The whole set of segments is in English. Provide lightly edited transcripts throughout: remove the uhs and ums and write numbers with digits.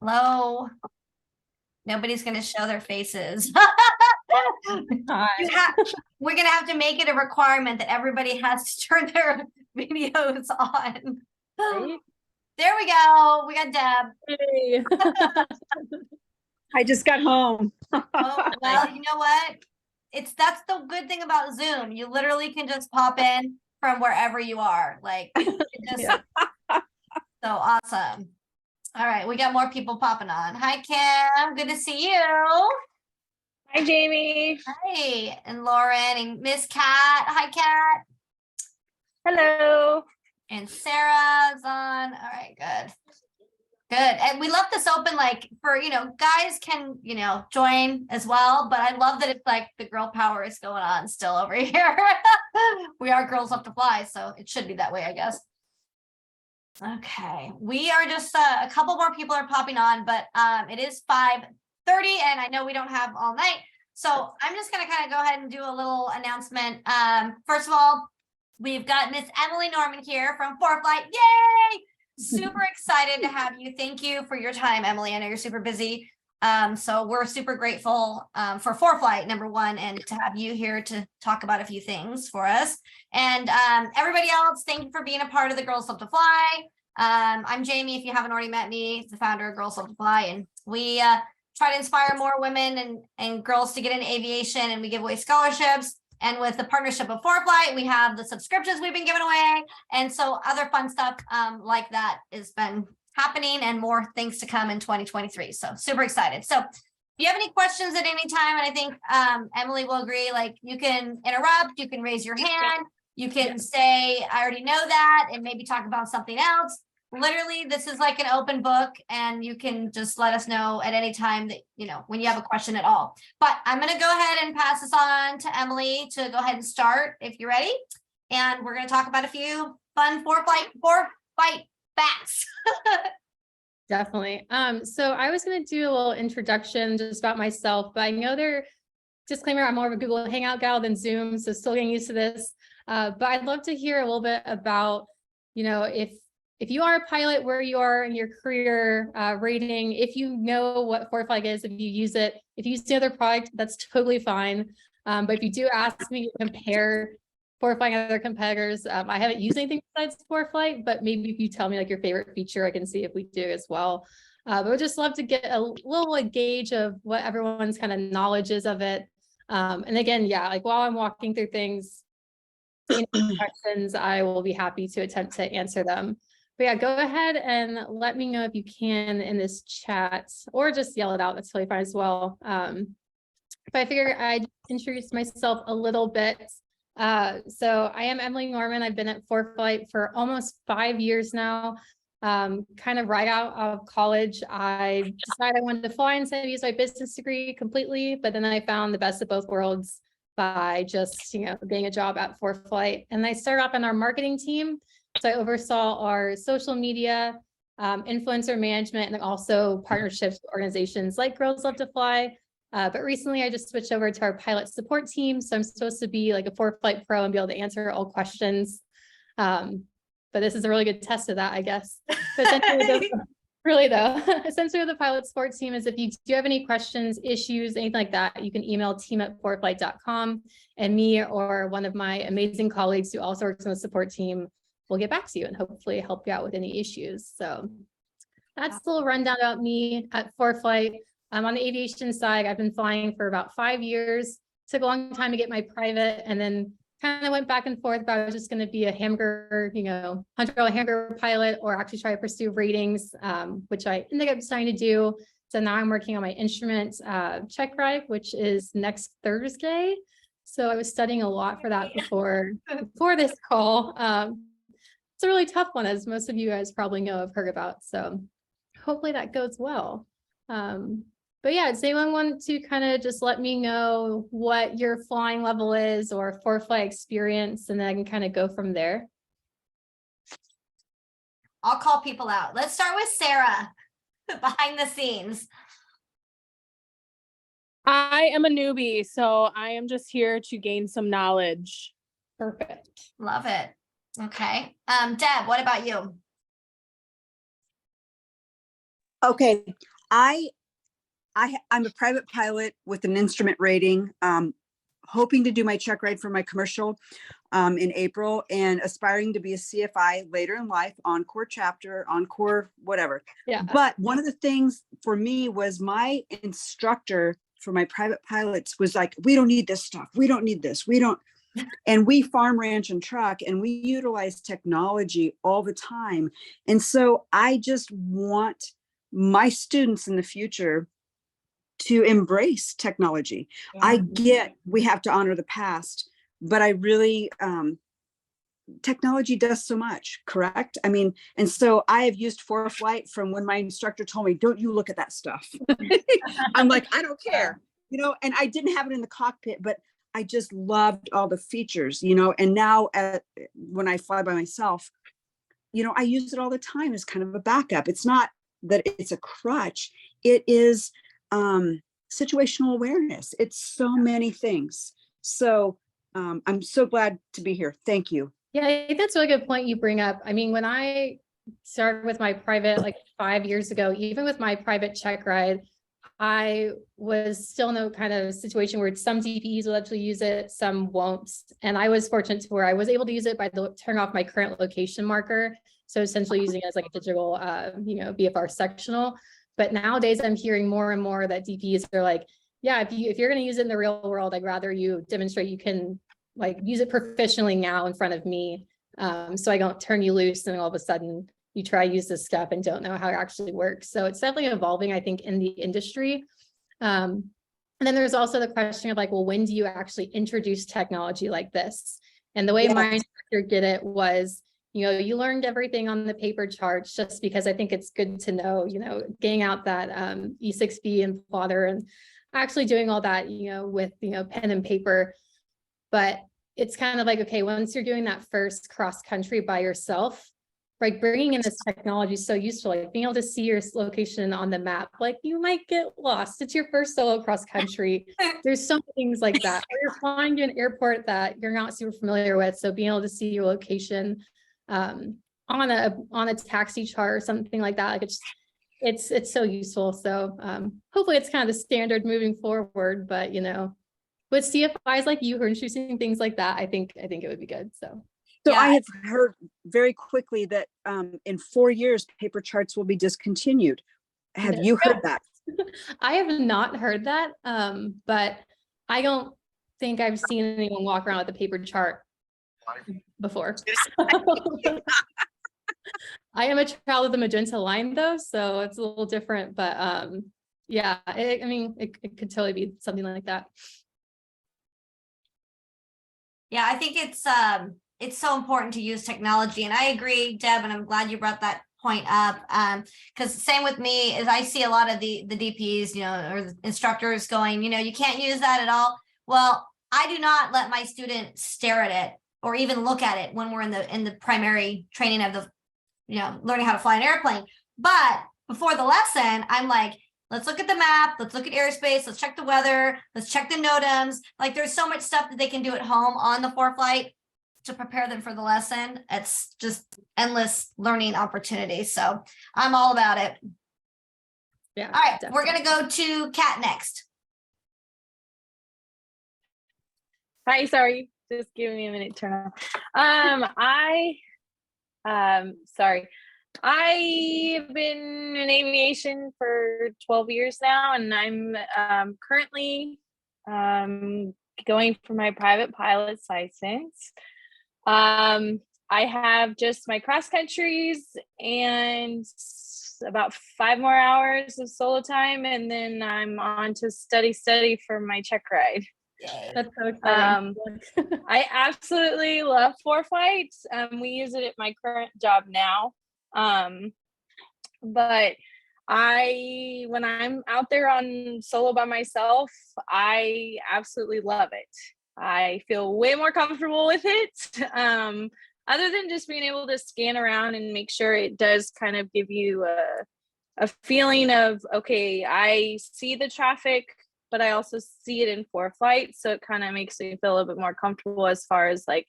Hello. Nobody's going to show their faces. Hi. We're going to have to make it a requirement that everybody has to turn their videos on. Right? There we go. We got Deb. Hey. I just got home. Oh, well, you know what? That's the good thing about Zoom. You literally can just pop in from wherever you are. Like, so awesome. All right, we got more people popping on. Hi, Kim. Good to see you. Hi, Jamie. Hi, and Lauren and Miss Cat. Hi, Cat. Hello. And Sarah's on. All right, good. Good. And we left this open like for, guys can, join as well. But I love that it's like the girl power is going on still over here. We are girls love to fly, so it should be that way, I guess. Okay, we are just a couple more people are popping on, but it is 5:30 and I know we don't have all night. So I'm just gonna kind of go ahead and do a little announcement. First of all, we've got Miss Emily Norman here from ForeFlight. Yay! Super excited to have you. Thank you for your time, Emily. I know you're super busy. So we're super grateful for ForeFlight, number one, and to have you here to talk about a few things for us. And everybody else, thank you for being a part of the Girls Love to Fly. I'm Jamie, if you haven't already met me, the founder of Girls Love to Fly, and we try to inspire more women and girls to get into aviation, and we give away scholarships. And with the partnership of ForeFlight, we have the subscriptions we've been giving away. And so other fun stuff like that has been happening and more things to come in 2023. So super excited. So if you have any questions at any time, and I think Emily will agree, like you can interrupt, you can raise your hand, you can say, I already know that, and maybe talk about something else. Literally, this is like an open book, and you can just let us know at any time that, when you have a question at all. But I'm going to go ahead and pass this on to Emily to go ahead and start if you're ready. And we're going to talk about a few fun ForeFlight facts. Definitely. So I was going to do a little introduction just about myself, but I know disclaimer, I'm more of a Google Hangout gal than Zoom, so still getting used to this. But I'd love to hear a little bit about, if you are a pilot, where you are in your career rating, if you know what ForeFlight is, if you use it, if you use the other product, that's totally fine. But if you do ask me to compare ForeFlight and other competitors, I haven't used anything besides ForeFlight, but maybe if you tell me like your favorite feature, I can see if we do as well. But we'd just love to get a little gauge of what everyone's kind of knowledge is of it. And again, like while I'm walking through things, any questions, I will be happy to attempt to answer them. But yeah, go ahead and let me know if you can in this chat, or just yell it out. That's totally fine as well. But I figure I'd introduce myself a little bit. So I am Emily Norman. I've been at ForeFlight for almost 5 years now. Kind of right out of college, I decided I wanted to fly instead of use my business degree completely, but then I found the best of both worlds by just, getting a job at ForeFlight. And I started off on our marketing team. So I oversaw our social media, influencer management, and also partnerships with organizations like Girls Love to Fly. But recently I just switched over to our pilot support team. So I'm supposed to be like a ForeFlight pro and be able to answer all questions. But this is a really good test of that, I guess. Really though, essentially the pilot support team is if you do have any questions, issues, anything like that, you can email team@foreflight.com, and me or one of my amazing colleagues who also works on the support team will get back to you and hopefully help you out with any issues. So that's a little rundown about me at ForeFlight. On the aviation side, I've been flying for about 5 years. Took a long time to get my private, and then kind of went back and forth about I was just going to be a hamburger, $100 hamburger pilot, or actually try to pursue ratings, which I ended up deciding to do. So now I'm working on my instrument check ride, which is next Thursday. So I was studying a lot for that before this call. It's a really tough one, as most of you guys probably know, have heard about. So hopefully that goes well. But yeah, does anyone want to kind of just let me know what your flying level is or ForeFlight experience, and then I can kind of go from there? I'll call people out. Let's start with Sarah, behind the scenes. I am a newbie, so I am just here to gain some knowledge. Perfect. Love it. Okay. Deb, what about you? Okay. I'm a private pilot with an instrument rating, hoping to do my check ride for my commercial in April and aspiring to be a CFI later in life, Encore chapter, Encore, whatever. Yeah. But one of the things for me was my instructor for my private pilots was like, we don't need this stuff. We don't need this. We don't. And we farm, ranch, and truck, and we utilize technology all the time. And so I just want my students in the future to embrace technology. I get we have to honor the past, but I really, technology does so much, correct? I mean, and so I have used ForeFlight from when my instructor told me, don't you look at that stuff. I'm like, I don't care, you know, and I didn't have it in the cockpit, but I just loved all the features, you know, and now when I fly by myself, you know, I use it all the time as kind of a backup. It's not that it's a crutch. It is situational awareness. It's so many things. So I'm so glad to be here. Thank you. Yeah, I think that's a really good point you bring up. I mean, when I started with my private, like 5 years ago, even with my private check ride, I was still in a kind of situation where some DPEs will actually use it, some won't. And I was fortunate to where I was able to use it by turning off my current location marker. So essentially using it as like a digital, BFR sectional. But nowadays I'm hearing more and more that DPEs are like, yeah, if you're going to use it in the real world, I'd rather you demonstrate you can like use it proficiently now in front of me. So I don't turn you loose and all of a sudden you try use this stuff and don't know how it actually works. So it's definitely evolving, I think, in the industry. And then there's also the question of like, well, when do you actually introduce technology like this? And the way my instructor did it was, you know, you learned everything on the paper charts just because I think it's good to know, you know, getting out that E6B and plotter and actually doing all that, you know, with, you know, pen and paper. But it's kind of like, okay, once you're doing that first cross country by yourself, like bringing in this technology is so useful, like being able to see your location on the map, like you might get lost. It's your first solo cross country. There's so many things like that. Or you're flying to an airport that you're not super familiar with. So being able to see your location on a taxi chart or something like that, like it's so useful. So hopefully it's kind of the standard moving forward, but you know, with CFIs like you who are introducing things like that, I think it would be good. So So I have heard very quickly that in 4 years, paper charts will be discontinued. Have you heard that? I have not heard that, but I don't think I've seen anyone walk around with a paper chart before. I am a child of the magenta line though, so it's a little different, but yeah, I mean, it could totally be something like that. Yeah, I think it's so important to use technology, and I agree, Deb, and I'm glad you brought that point up. Because same with me is I see a lot of the DPs, you know, or the instructors going, you know, you can't use that at all. Well, I do not let my student stare at it or even look at it when we're in the primary training of the, you know, learning how to fly an airplane. But before the lesson, I'm like, let's look at the map. Let's look at airspace. Let's check the weather. Let's check the NOTAMs. Like there's so much stuff that they can do at home on the ForeFlight to prepare them for the lesson. It's just endless learning opportunities. So I'm all about it. Yeah. All right, definitely. we're going to go to Kat next. Hi, sorry. Just give me a minute to turn off. Sorry. I've been in aviation for 12 years now, and I'm currently going for my private pilot's license. I have just my cross countries and about 5 more hours of solo time, and then I'm on to study for my check ride. That's so exciting. I absolutely love ForeFlight. We use it at my current job now. But when I'm out there on solo by myself, I absolutely love it. I feel way more comfortable with it. Other than just being able to scan around and make sure it does kind of give you a feeling of, okay, I see the traffic, but I also see it in ForeFlight. So it kind of makes me feel a little bit more comfortable as far as like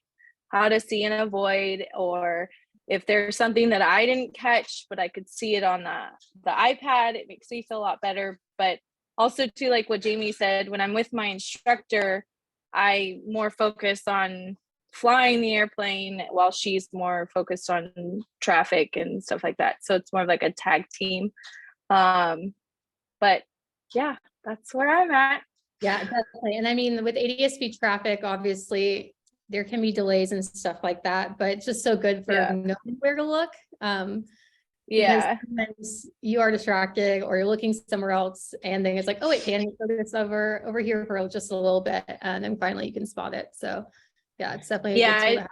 how to see and avoid, or if there's something that I didn't catch, but I could see it on the iPad, it makes me feel a lot better. But also too, like what Jamie said, when I'm with my instructor, I more focus on flying the airplane while she's more focused on traffic and stuff like that. So it's more of like a tag team. But yeah, that's where I'm at. Yeah, definitely. And I mean, with ADSB traffic, obviously there can be delays and stuff like that, but it's just so good for Yeah. knowing where to look. Because Yeah. sometimes you are distracted or you're looking somewhere else and then it's like, oh wait, can I focus over here for just a little bit? And then finally you can spot it. So yeah, it's definitely a good tool to have.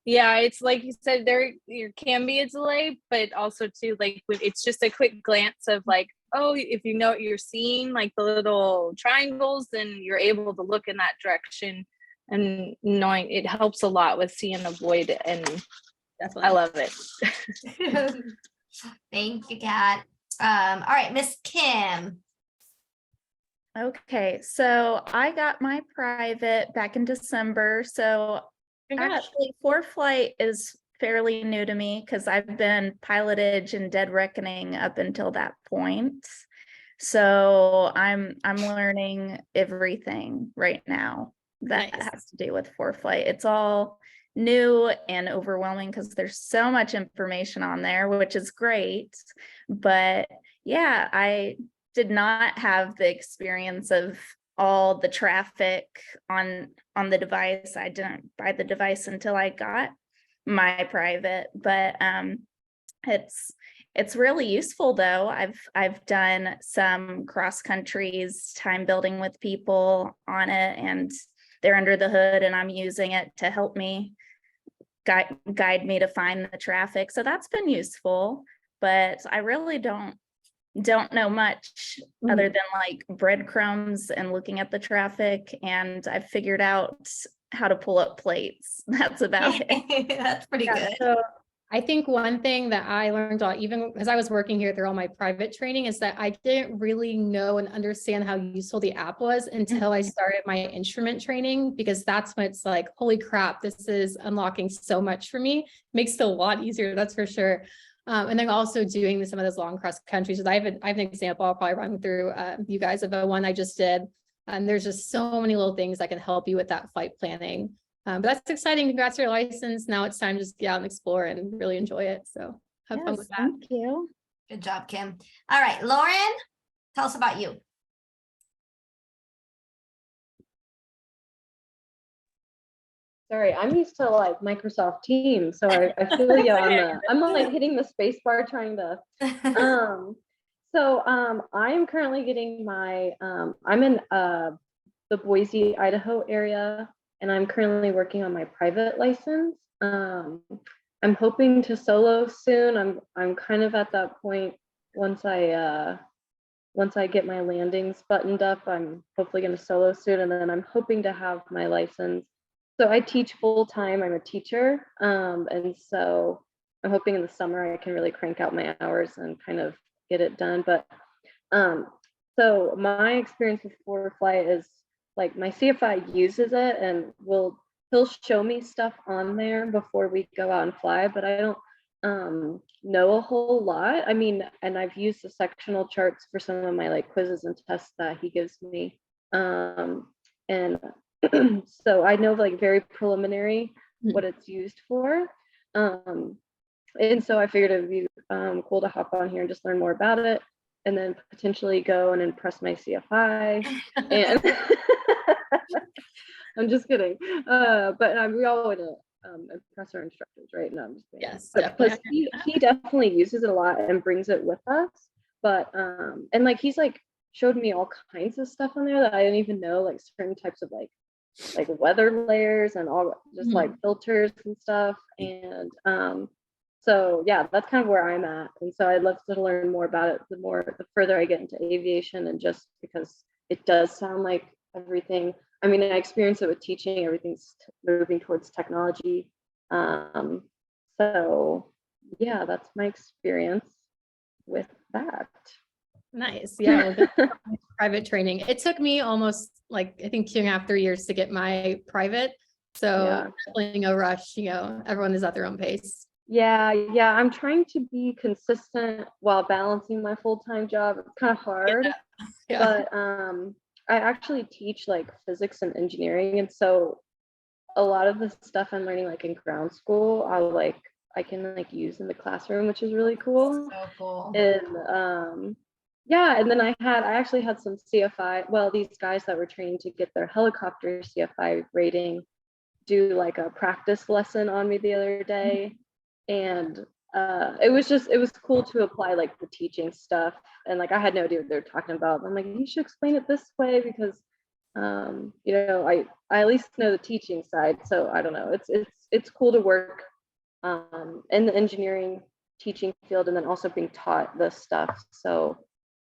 Yeah, it's like you said, there can be a delay, but also too, like it's just a quick glance of like, oh, if you know what you're seeing, like the little triangles, then you're able to look in that direction, and knowing it helps a lot with seeing the void, and Definitely. I love it. Thank you, Kat. All right, Miss Kim. Okay, so I got my private back in December. So Congrats. actually, ForeFlight is fairly new to me because I've been Pilotage and Dead Reckoning up until that point. So I'm learning everything right now that Nice. has to do with ForeFlight. It's all new and overwhelming because there's so much information on there, which is great. But yeah, I did not have the experience of all the traffic on the device. I didn't buy the device until I got my private, but it's really useful though. I've done some cross countries time building with people on it, and they're under the hood and I'm using it to help me guide me to find the traffic. So that's been useful, but I really don't know much other than like breadcrumbs and looking at the traffic, and I've figured out how to pull up plates. That's about it. That's pretty Yeah, good. so I think one thing that I learned even as I was working here through all my private training is that I didn't really know and understand how useful the app was until I started my instrument training, because that's when it's like, holy crap, this is unlocking so much for me. Makes it a lot easier, that's for sure. And then also doing some of those long cross countries. I have an example I'll probably run through you guys of the one I just did. And there's just so many little things that can help you with that flight planning. But that's exciting. Congrats on your license. Now it's time to just get out and explore and really enjoy it. So have fun Yes, with that. thank you. Good job, Kim. All right, Lauren, tell us about you. Sorry, I'm used to like Microsoft Teams, so I feel you on the, I'm like hitting the space bar trying to, I am currently getting my, I'm in the Boise, Idaho area, and I'm currently working on my private license. I'm hoping to solo soon. I'm kind of at that point. Once I get my landings buttoned up, I'm hopefully going to solo soon, and then I'm hoping to have my license. So I teach full time. I'm a teacher, and so I'm hoping in the summer I can really crank out my hours and kind of get it done. But so my experience with ForeFlight is like my CFI uses it and he'll show me stuff on there before we go out and fly, but I don't know a whole lot. I mean, and I've used the sectional charts for some of my like quizzes and tests that he gives me, and so I know like very preliminary what it's used for, and so I figured it would be cool to hop on here and just learn more about it, and then potentially go and impress my CFI. And I'm just kidding, but we all want to impress our instructors, right? No, I'm just kidding. Yes, but plus he definitely uses it a lot and brings it with us. But and like he's like showed me all kinds of stuff on there that I didn't even know, like certain types of like weather layers and all just like filters and stuff. And so yeah, that's kind of where I'm at. And so I'd love to learn more about it the further I get into aviation, and just because it does sound like everything. I mean, I experience it with teaching, everything's moving towards technology. So yeah, that's my experience with that. Nice. Yeah. Well, private training. It took me almost like, I think 2.5, 3 years to get my private. So Yeah. definitely no rush, everyone is at their own pace. Yeah, I'm trying to be consistent while balancing my full-time job. It's kind of hard, Yeah. but I actually teach like physics and engineering, and so a lot of the stuff I'm learning like in ground school, I can like use in the classroom, which is really cool. So cool. And yeah, and then I actually had some CFI, well, these guys that were trained to get their helicopter CFI rating do like a practice lesson on me the other day. And it was cool to apply like the teaching stuff. And like I had no idea what they were talking about. I'm like, you should explain it this way because you know, I at least know the teaching side. So I don't know. It's cool to work in the engineering teaching field and then also being taught the stuff. So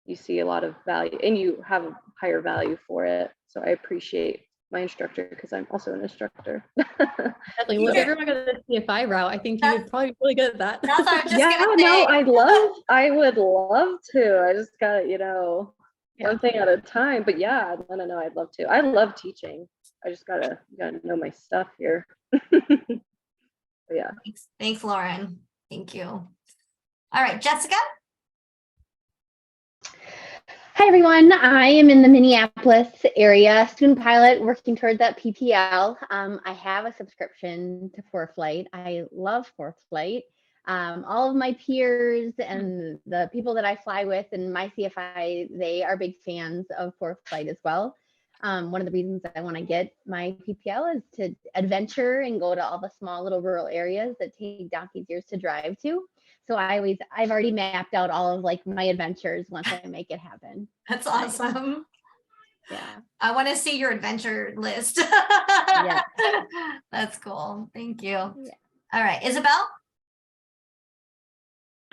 you see a lot of value and you have a higher value for it. So I appreciate my instructor because I'm also an instructor. Definitely. Well, if everyone got the CFI route, I think you would probably be really good at that. That's what I was just Yeah, gonna no, say. I would love to. I just gotta, you know, Yeah. one thing at a time. But yeah, no, I'd love to. I love teaching. I just gotta know my stuff here. But yeah. Thanks, Lauren. Thank you. All right, Jessica. Hi, everyone. I am in the Minneapolis area, student pilot working towards that PPL. I have a subscription to ForeFlight. I love ForeFlight. All of my peers and the people that I fly with and my CFI, they are big fans of ForeFlight as well. One of the reasons I want to get my PPL is to adventure and go to all the small little rural areas that take donkeys years to drive to. So I've already mapped out all of like my adventures once I make it happen. That's awesome. Yeah. I want to see your adventure list. Yeah. That's cool. Thank you. Yeah. All right, Isabel.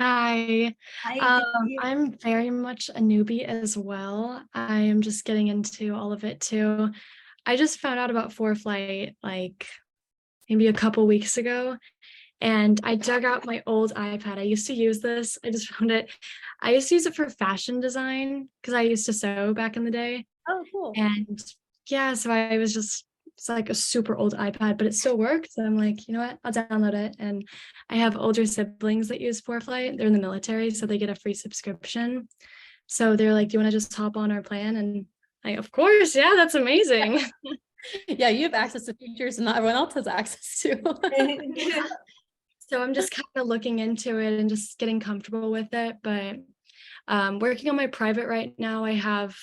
Hi, Hi. I'm very much a newbie as well. I am just getting into all of it too. I just found out about ForeFlight like maybe a couple weeks ago, and I dug out my old iPad. I used to use this. I just found it. I used to use it for fashion design because I used to sew back in the day. Oh, cool. And yeah, so I was just, it's like a super old iPad, but it still works. So I'm like, you know what, I'll download it. And I have older siblings that use ForeFlight. They're in the military, so they get a free subscription. So they're like, do you want to just hop on our plan? And I, of course, yeah, that's amazing. Yeah, you have access to features and not everyone else has access to. So I'm just kind of looking into it and just getting comfortable with it. But working on my private right now, I have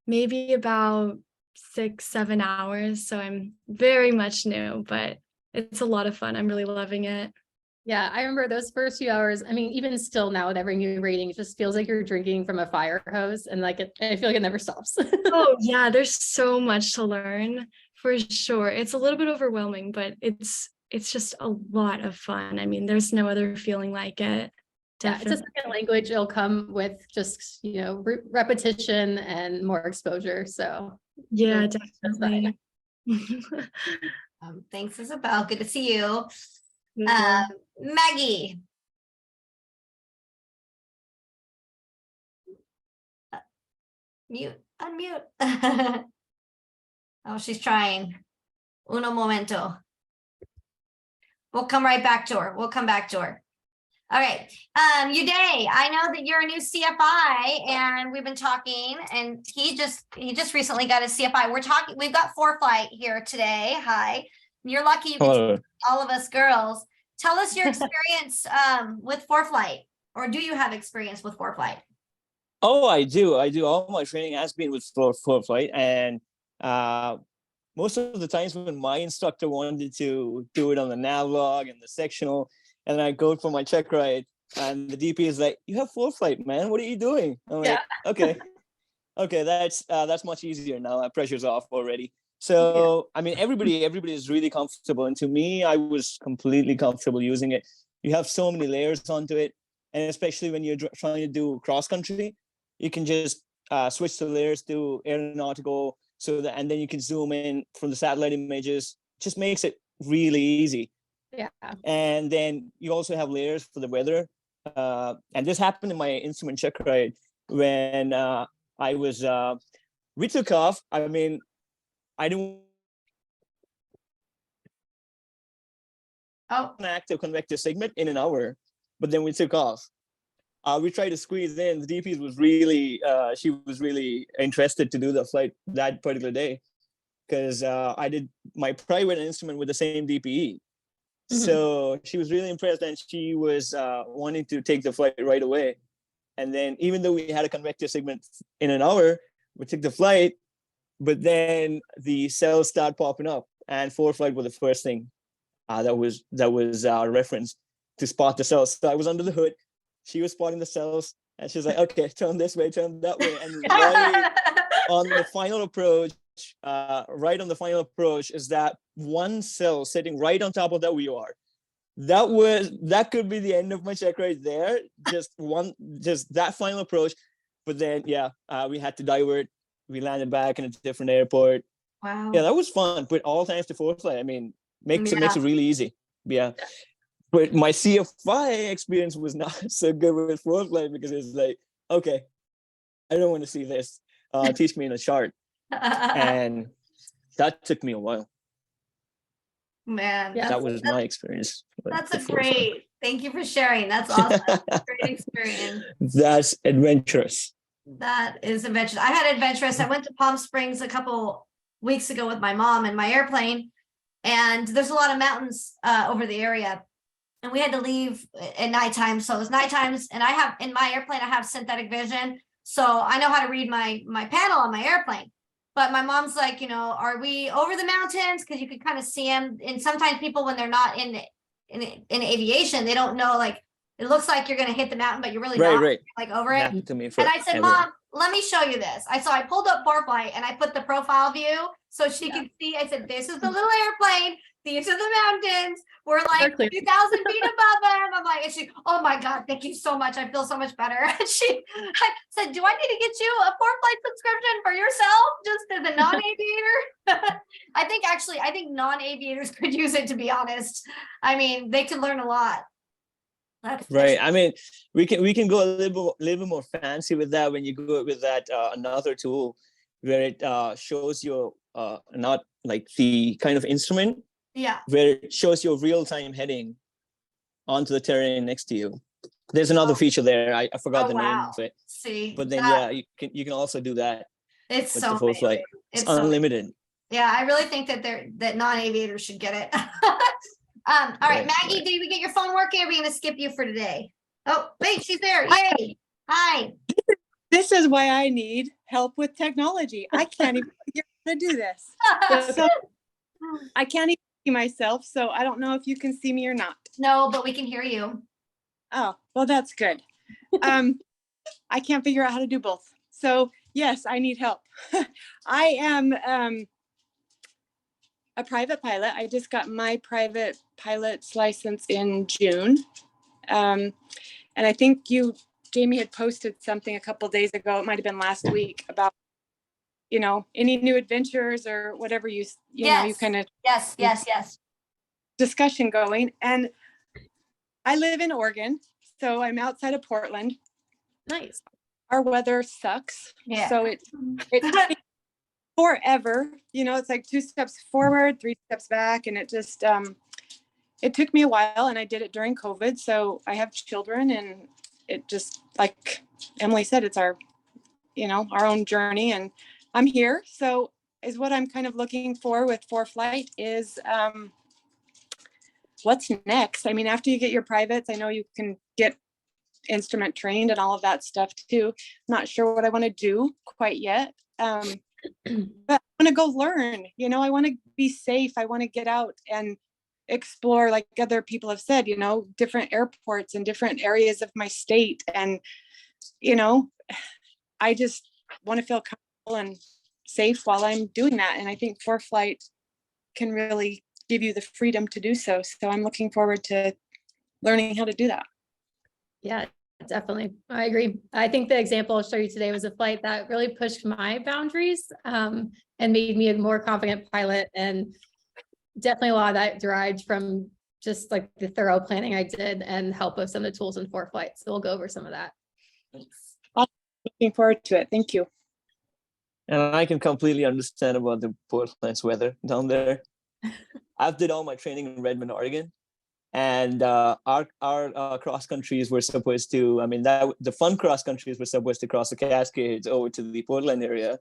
maybe about 6-7 hours. So I'm very much new, but it's a lot of fun. I'm really loving it. Yeah, I remember those first few hours. I mean, even still now with every new rating, it just feels like you're drinking from a fire hose and like I feel like it never stops. Oh yeah, there's so much to learn for sure. It's a little bit overwhelming, but it's just a lot of fun. I mean, there's no other feeling like it. Yeah, it's a second language. It'll come with just, you know, repetition and more exposure. So Yeah, that's definitely. Thanks, Isabel. Good to see you. Mhm. Maggie. Unmute. Oh, she's trying. Uno momento. We'll come right back to her. We'll come back to her. All right. Uday, I know that you're a new CFI and we've been talking and he just recently got his CFI. We've got ForeFlight here today. Hi. You're lucky you get to meet all of us girls. Tell us your experience with ForeFlight, or do you have experience with ForeFlight? Oh, I do. All my training has been with ForeFlight, and most of the times when my instructor wanted to do it on the navlog and the sectional, and I go for my check ride, and the DP is like, "You have ForeFlight, man. What are you doing?" I'm like, "Okay, that's much easier now. Pressure's off already." So I mean, everybody is really comfortable, and to me, I was completely comfortable using it. You have so many layers onto it, and especially when you're trying to do cross country, you can just switch the layers to aeronautical, and then you can zoom in from the satellite images. Just makes it really easy. Yeah. And then you also have layers for the weather. And this happened in my instrument check ride when I was we took off. I mean, I didn't Oh, an active convective segment in an hour, but then we took off. We tried to squeeze in. The DP was really, she was really interested to do the flight that particular day because I did my private instrument with the same DPE. So she was really impressed and she was wanting to take the flight right away. And then even though we had a convective segment in an hour, we took the flight, but then the cells start popping up and ForeFlight was the first thing that was referenced to spot the cells. So I was under the hood. She was spotting the cells and she was like, okay, turn this way, turn that way. And right on the final approach, is that one cell sitting right on top of that VOR. That could be the end of my check right there. Just that final approach. But then, we had to divert. We landed back in a different airport. wow. Yeah, that was fun. But all thanks to ForeFlight. I mean, makes it really easy. Yeah. But my CFI experience was not so good with ForeFlight because it's like, okay, I don't want to see this. Teach me in a chart. And that took me a while. Man, That was my experience. that's a great. Thank you for sharing. That's awesome. Great experience. That's adventurous. That is adventurous. I had adventurous. I went to Palm Springs a couple weeks ago with my mom in my airplane, and there's a lot of mountains over the area, and we had to leave at nighttime. So it was night times, and I have in my airplane I have synthetic vision, so I know how to read my panel on my airplane. But my mom's like, are we over the mountains? Because you can kind of see them. And sometimes people, when they're not in aviation, they don't know. Like it looks like you're going to hit the mountain, but you're really not. Right. Like over it. Happened to me And I said, Mom, let me show you this. So I pulled up ForeFlight and I put the profile view so she could see. I said, this is the little airplane. These are the mountains. We're like 2,000 feet above them. I'm like, and she, oh my God, thank you so much. I feel so much better. And I said, do I need to get you a ForeFlight subscription for yourself? Just as a non-aviator? I think non-aviators could use it, to be honest. I mean, they can learn a lot. That's right. I mean, we can go a little bit more fancy with that when you go with that another tool where it shows your not like the kind of instrument. Yeah. Where it shows your real-time heading onto the terrain next to you. There's another feature there. I forgot the name of it. See. But then you can also do that. It's with so the ForeFlight. It's unlimited. Yeah, I really think that non-aviators should get it. All right, Maggie, did we get your phone working? Or are we gonna skip you for today? Oh, wait, she's there. Yay. Hi. This is why I need help with technology. I can't even figure out how to do this. So I can't even see myself, so I don't know if you can see me or not. No, but we can hear you. Oh, well, that's good. I can't figure out how to do both. So yes, I need help. I am a private pilot. I just got my private pilot's license in June. And I think Jamie had posted something a couple of days ago. It might've been last week about, any new adventures or whatever you know, you kind of yes discussion going. And I live in Oregon, so I'm outside of Portland. Nice. Our weather sucks. Yeah. So it takes forever, it's like 2 steps forward, 3 steps back. And it just, it took me a while, and I did it during COVID. So I have children, and it just, like Emily said, it's our own journey, and I'm here. So is what I'm kind of looking for with ForeFlight is, what's next? I mean, after you get your privates, I know you can get instrument trained and all of that stuff too. Not sure what I want to do quite yet. But I want to go learn, I want to be safe. I want to get out and explore, like other people have said, different airports and different areas of my state. And, I just want to feel comfortable and safe while I'm doing that. And I think ForeFlight can really give you the freedom to do so. So I'm looking forward to learning how to do that. Yeah, definitely. I agree. I think the example I'll show you today was a flight that really pushed my boundaries and made me a more confident pilot. And definitely a lot of that derived from just like the thorough planning I did and help with some of the tools in ForeFlight. So we'll go over some of that. Looking forward to it. Thank you. And I can completely understand about the Portland's weather down there. I've did all my training in Redmond, Oregon. And our cross countries were supposed to, I mean, that the fun cross countries were supposed to cross the Cascades over to the Portland area,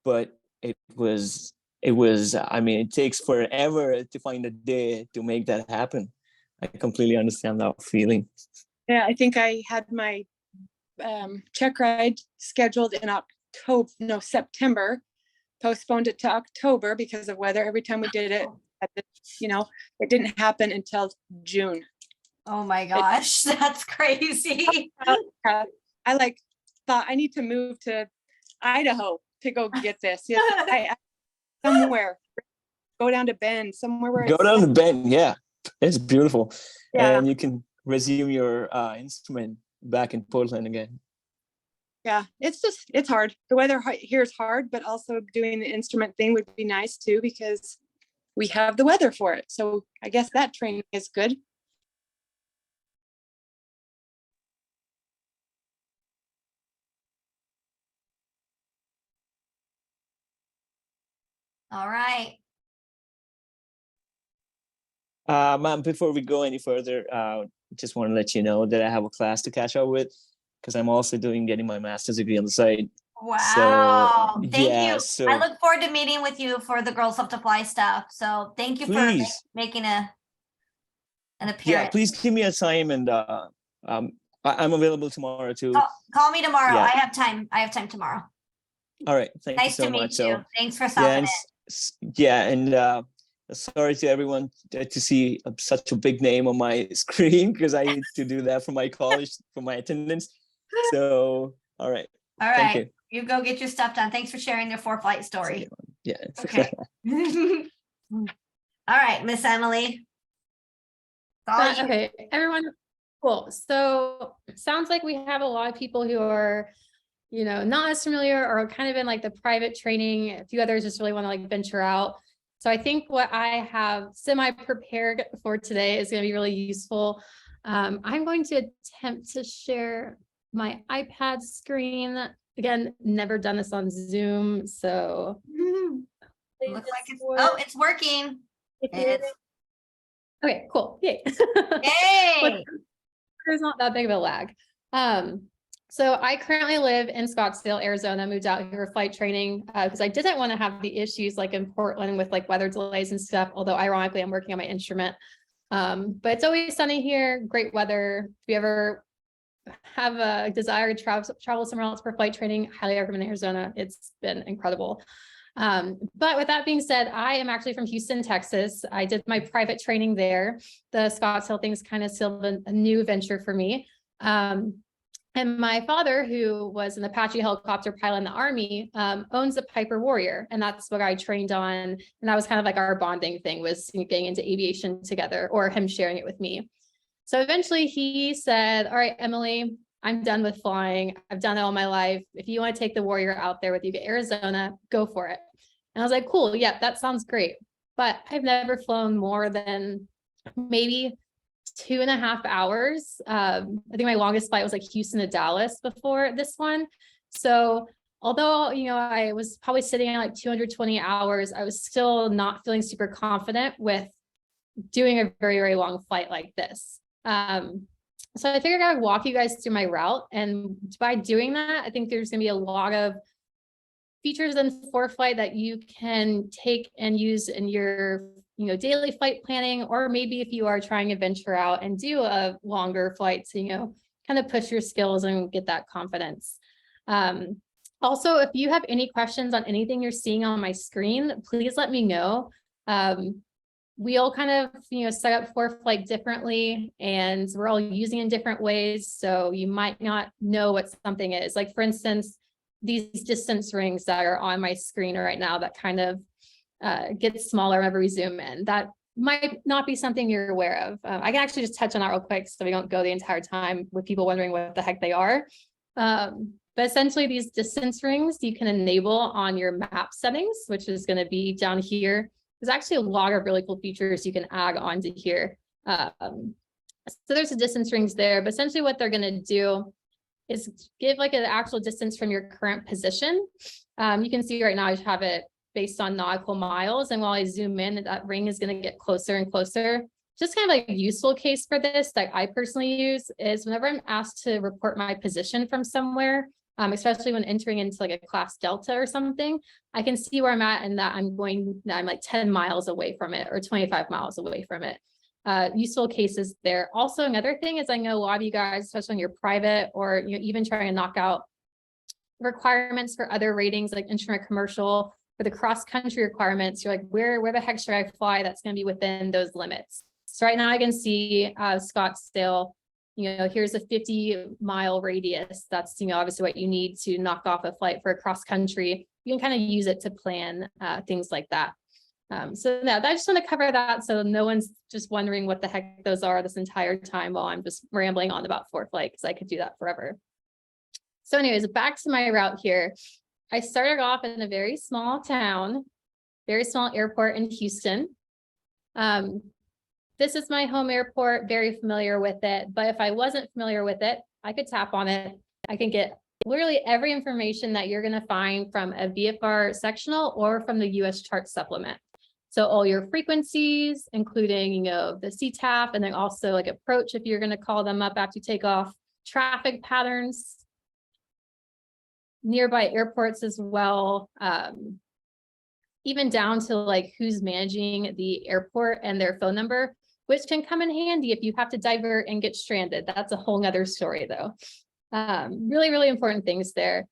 but it was, I mean, it takes forever to find a day to make that happen. I completely understand that feeling. Yeah, I think I had my check ride scheduled in September, postponed it to October because of weather. Every time we did it, it didn't happen until June. Oh my gosh, that's crazy. I thought I need to move to Idaho to go get this. Yeah, somewhere, go down to Bend, somewhere where Go it's down to Bend, yeah, it's beautiful. Yeah. And you can resume your instrument back in Portland again. Yeah, it's hard. The weather here is hard, but also doing the instrument thing would be nice too, because we have the weather for it. So I guess that training is good. All right. Ma'am, before we go any further, just want to let you know that I have a class to catch up with, because I'm also getting my master's degree on the side. Wow. So, Thank yeah, you. so I look forward to meeting with you for the Girls Love to Fly stuff. So thank you for please, making an yeah, appearance. please give me a time, and I'm available tomorrow too. Call me tomorrow. Yeah. I have time. I have time tomorrow. All right, thank you Nice so to much. meet So you. Thanks for yeah, stopping and sorry to everyone to see such a big name on my screen, because I need to do that for my college for my attendance. So all right, All thank right. you. You go get your stuff done. Thanks for sharing their flight story. Yeah. Okay. All right, Miss Emily. All you. Okay, everyone, cool. So sounds like we have a lot of people who are, not as familiar or kind of in like the private training. A few others just really want to like venture out. So I think what I have semi-prepared for today is going to be really useful. I'm going to attempt to share my iPad screen. Again, never done this on Zoom, so. Looks like it's working. Okay, cool. Yay. Yay. There's not that big of a lag. So I currently live in Scottsdale, Arizona, moved out here for flight training because I didn't want to have the issues like in Portland with like weather delays and stuff, although ironically I'm working on my instrument. But it's always sunny here, great weather. If you ever have a desire to travel somewhere else for flight training, highly recommend Arizona. It's been incredible. But with that being said, I am actually from Houston, Texas. I did my private training there. The Scottsdale thing's kind of still a new venture for me. And my father, who was an Apache helicopter pilot in the Army, owns a Piper Warrior. And that's what I trained on. And that was kind of like our bonding thing, was getting into aviation together, or him sharing it with me. So eventually he said, all right, Emily, I'm done with flying. I've done it all my life. If you want to take the Warrior out there with you to Arizona, go for it. And I was like, cool. Yeah, that sounds great. But I've never flown more than maybe 2.5 hours. I think my longest flight was like Houston to Dallas before this one. So although, I was probably sitting at like 220 hours, I was still not feeling super confident with doing a very, very long flight like this. So I figured I would walk you guys through my route. And by doing that, I think there's going to be a lot of features in ForeFlight that you can take and use in your daily flight planning, or maybe if you are trying to venture out and do a longer flight to, kind of push your skills and get that confidence. Also, if you have any questions on anything you're seeing on my screen, please let me know. We all kind of, set up ForeFlight differently, and we're all using it in different ways. So you might not know what something is. Like, for instance, these distance rings that are on my screen right now that kind of get smaller whenever we zoom in. That might not be something you're aware of. I can actually just touch on that real quick so we don't go the entire time with people wondering what the heck they are. But essentially these distance rings you can enable on your map settings, which is going to be down here. There's actually a lot of really cool features you can add onto here. So there's the distance rings there, but essentially what they're going to do is give like an actual distance from your current position. You can see right now I have it based on nautical miles. And while I zoom in, that ring is going to get closer and closer just kind of like a useful case for this that I personally use is whenever I'm asked to report my position from somewhere, especially when entering into like a class delta or something, I can see where I'm at and that I'm like 10 miles away from it or 25 miles away from it. Useful cases there. Also, another thing is I know a lot of you guys, especially when you're private or you're even trying to knock out requirements for other ratings like instrument commercial, for the cross-country requirements, you're like, where the heck should I fly that's going to be within those limits? So right now I can see Scottsdale, here's a 50-mile radius. That's, obviously what you need to knock off a flight for a cross-country. You can kind of use it to plan things like that. So now I just want to cover that so no one's just wondering what the heck those are this entire time while I'm just rambling on about ForeFlight, because I could do that forever. So anyways, back to my route here. I started off in a very small town, very small airport in Houston. This is my home airport, very familiar with it. But if I wasn't familiar with it, I could tap on it. I can get literally every information that you're going to find from a VFR sectional or from the US chart supplement. So all your frequencies, including, the CTAF, and then also like approach if you're going to call them up after you take off, traffic patterns, nearby airports as well, even down to like who's managing the airport and their phone number, which can come in handy if you have to divert and get stranded. That's a whole nother story though. Really, really important things there.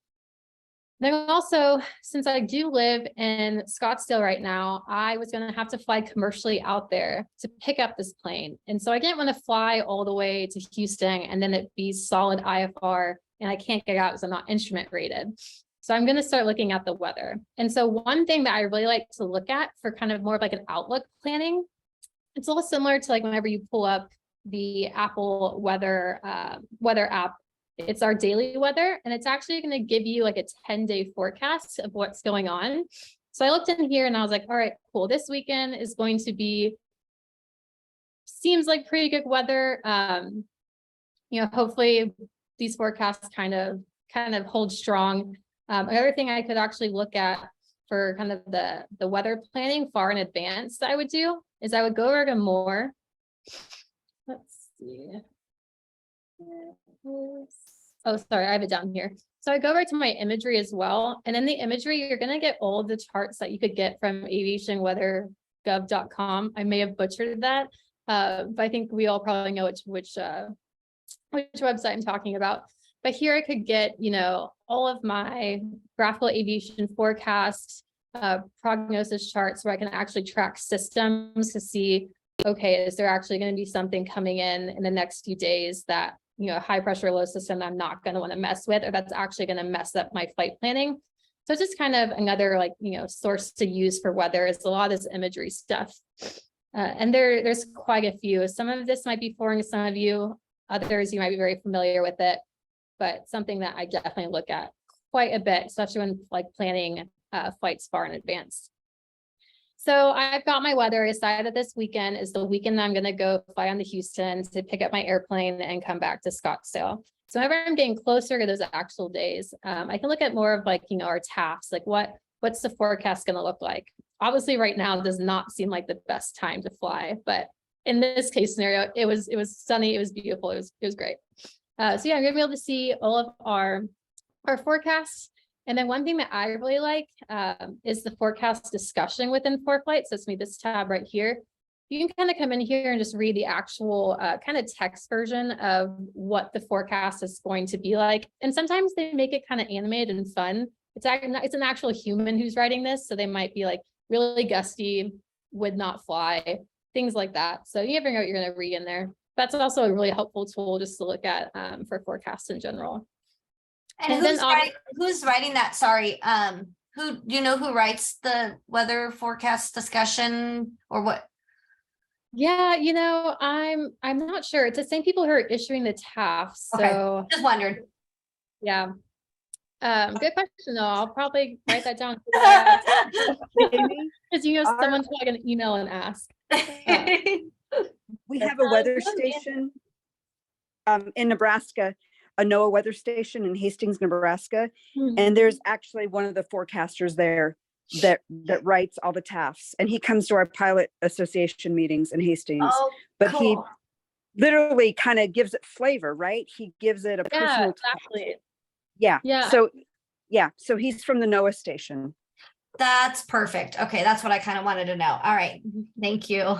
Then also, since I do live in Scottsdale right now, I was going to have to fly commercially out there to pick up this plane. And so I didn't want to fly all the way to Houston and then it be solid IFR and I can't get out because I'm not instrument rated. So I'm going to start looking at the weather. And so one thing that I really like to look at for kind of more of like an outlook planning, it's a little similar to like whenever you pull up the Apple weather app. It's our daily weather, and it's actually going to give you like a 10-day forecast of what's going on. So I looked in here and I was like, all right, cool. This weekend is going to be, seems like pretty good weather. Hopefully these forecasts kind of hold strong. Another thing I could actually look at for kind of the weather planning far in advance that I would do is I would go over to more. Let's see. Oh, sorry, I have it down here. So I go over to my imagery as well. And in the imagery, you're going to get all of the charts that you could get from aviationweathergov.com. I may have butchered that, but I think we all probably know which website I'm talking about. But here I could get, all of my graphical aviation forecasts, prognosis charts where I can actually track systems to see, okay, is there actually going to be something coming in the next few days that, high pressure low system I'm not going to want to mess with, or that's actually going to mess up my flight planning. So it's just kind of another source to use for weather is a lot of this imagery stuff. And there's quite a few. Some of this might be foreign to some of you, others you might be very familiar with it, but something that I definitely look at quite a bit, especially when planning flights far in advance. So I've got my weather. I decided that this weekend is the weekend that I'm going to go fly on to Houston to pick up my airplane and come back to Scottsdale. So whenever I'm getting closer to those actual days, I can look at more of our tasks, like what's the forecast going to look like? Obviously right now does not seem like the best time to fly, but in this case scenario, it was sunny, it was beautiful, it was great. So yeah, I'm gonna be able to see all of our forecasts. And then one thing that I really like is the forecast discussion within ForeFlight. So it's this tab right here. You can kind of come in here and just read the actual kind of text version of what the forecast is going to be like. And sometimes they make it kind of animated and fun. It's an actual human who's writing this. So they might be like really gusty, would not fly, things like that. So you never know what you're going to read in there. That's also a really helpful tool just to look at for forecasts in general. And who's writing that? Sorry, who writes the weather forecast discussion or what? Yeah, I'm not sure. It's the same people who are issuing the TAF. So okay. Just wondered. Yeah. Good question though. I'll probably write that down. Because someone's probably gonna email and ask. We have a weather station in Nebraska, a NOAA weather station in Hastings, Nebraska. And there's actually one of the forecasters there that writes all the TAFs, and he comes to our pilot association meetings in Hastings. Oh, But he cool. literally kind of gives it flavor, right? He gives it a Yeah, personal touch. exactly. Yeah. Yeah. So he's from the NOAA station. That's perfect. Okay, that's what I kind of wanted to know. All right, thank you.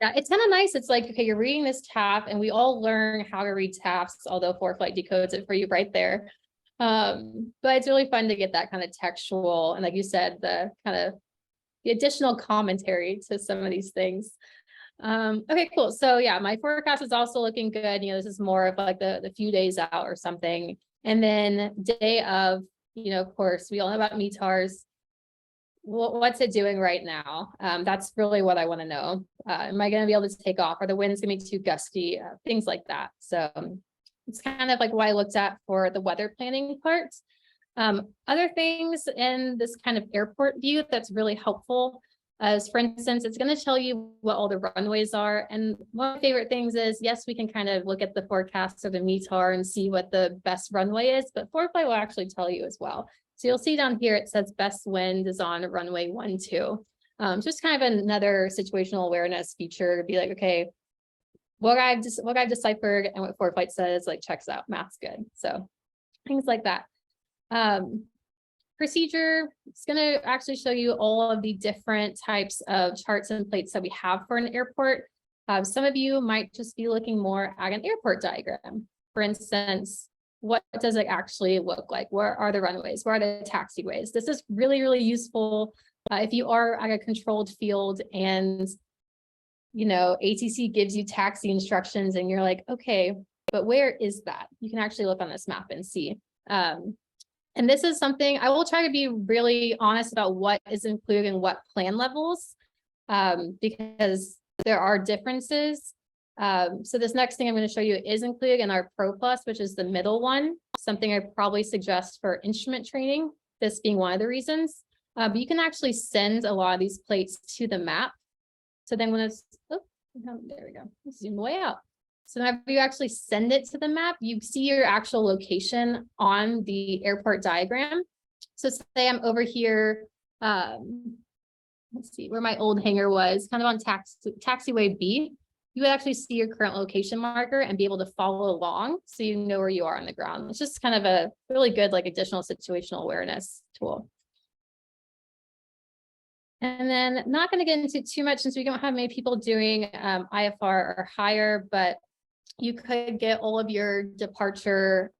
Yeah, it's kind of nice. It's like, okay, you're reading this TAF and we all learn how to read TAFs, although ForeFlight decodes it for you right there. But it's really fun to get that kind of textual and, like you said, the kind of the additional commentary to some of these things. Okay, cool. So yeah, my forecast is also looking good. You know, this is more of like the few days out or something. And then day of, you know, of course, we all know about METARs. What's it doing right now? That's really what I want to know. Am I going to be able to take off? Are the winds going to be too gusty? Things like that. So it's kind of like what I looked at for the weather planning part. Other things in this kind of airport view that's really helpful is, for instance, it's going to tell you what all the runways are. And one of my favorite things is, yes, we can kind of look at the forecast of the METAR and see what the best runway is, but ForeFlight will actually tell you as well. So you'll see down here, it says best wind is on runway 12. Just kind of another situational awareness feature to be like, okay, what I've deciphered and what ForeFlight says like checks out, math's good. So things like that. Procedure, it's going to actually show you all of the different types of charts and plates that we have for an airport. Some of you might just be looking more at an airport diagram. For instance, what does it actually look like? Where are the runways? Where are the taxiways? This is really, really useful if you are at a controlled field and, you know, ATC gives you taxi instructions and you're like, okay, but where is that? You can actually look on this map and see. And this is something I will try to be really honest about what is included in what plan levels, because there are differences. So this next thing I'm going to show you is included in our Pro Plus, which is the middle one, something I probably suggest for instrument training, this being one of the reasons. But you can actually send a lot of these plates to the map. So then when it's, oh, there we go, zoom way out. So whenever you actually send it to the map, you see your actual location on the airport diagram. So say I'm over here, let's see where my old hangar was, kind of on taxiway B. You would actually see your current location marker and be able to follow along so you know where you are on the ground. It's just kind of a really good like additional situational awareness tool. And then not going to get into too much since we don't have many people doing IFR or higher, but you could get all of your departure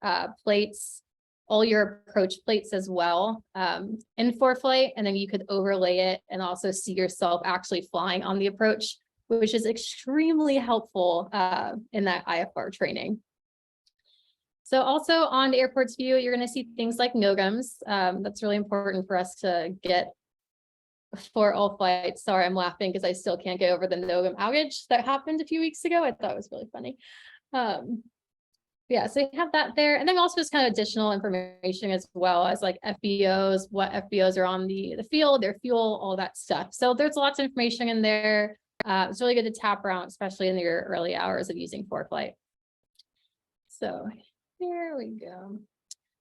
plates, all your approach plates as well in ForeFlight, and then you could overlay it and also see yourself actually flying on the approach, which is extremely helpful in that IFR training. So also on the airport's view, you're going to see things like NOGAMs. That's really important for us to get for all flights. Sorry, I'm laughing because I still can't get over the NOGAM outage that happened a few weeks ago. I thought it was really funny. Yeah, so you have that there. And then also just kind of additional information as well as like FBOs, what FBOs are on the field, their fuel, all that stuff. So there's lots of information in there. It's really good to tap around, especially in your early hours of using ForeFlight. So here we go.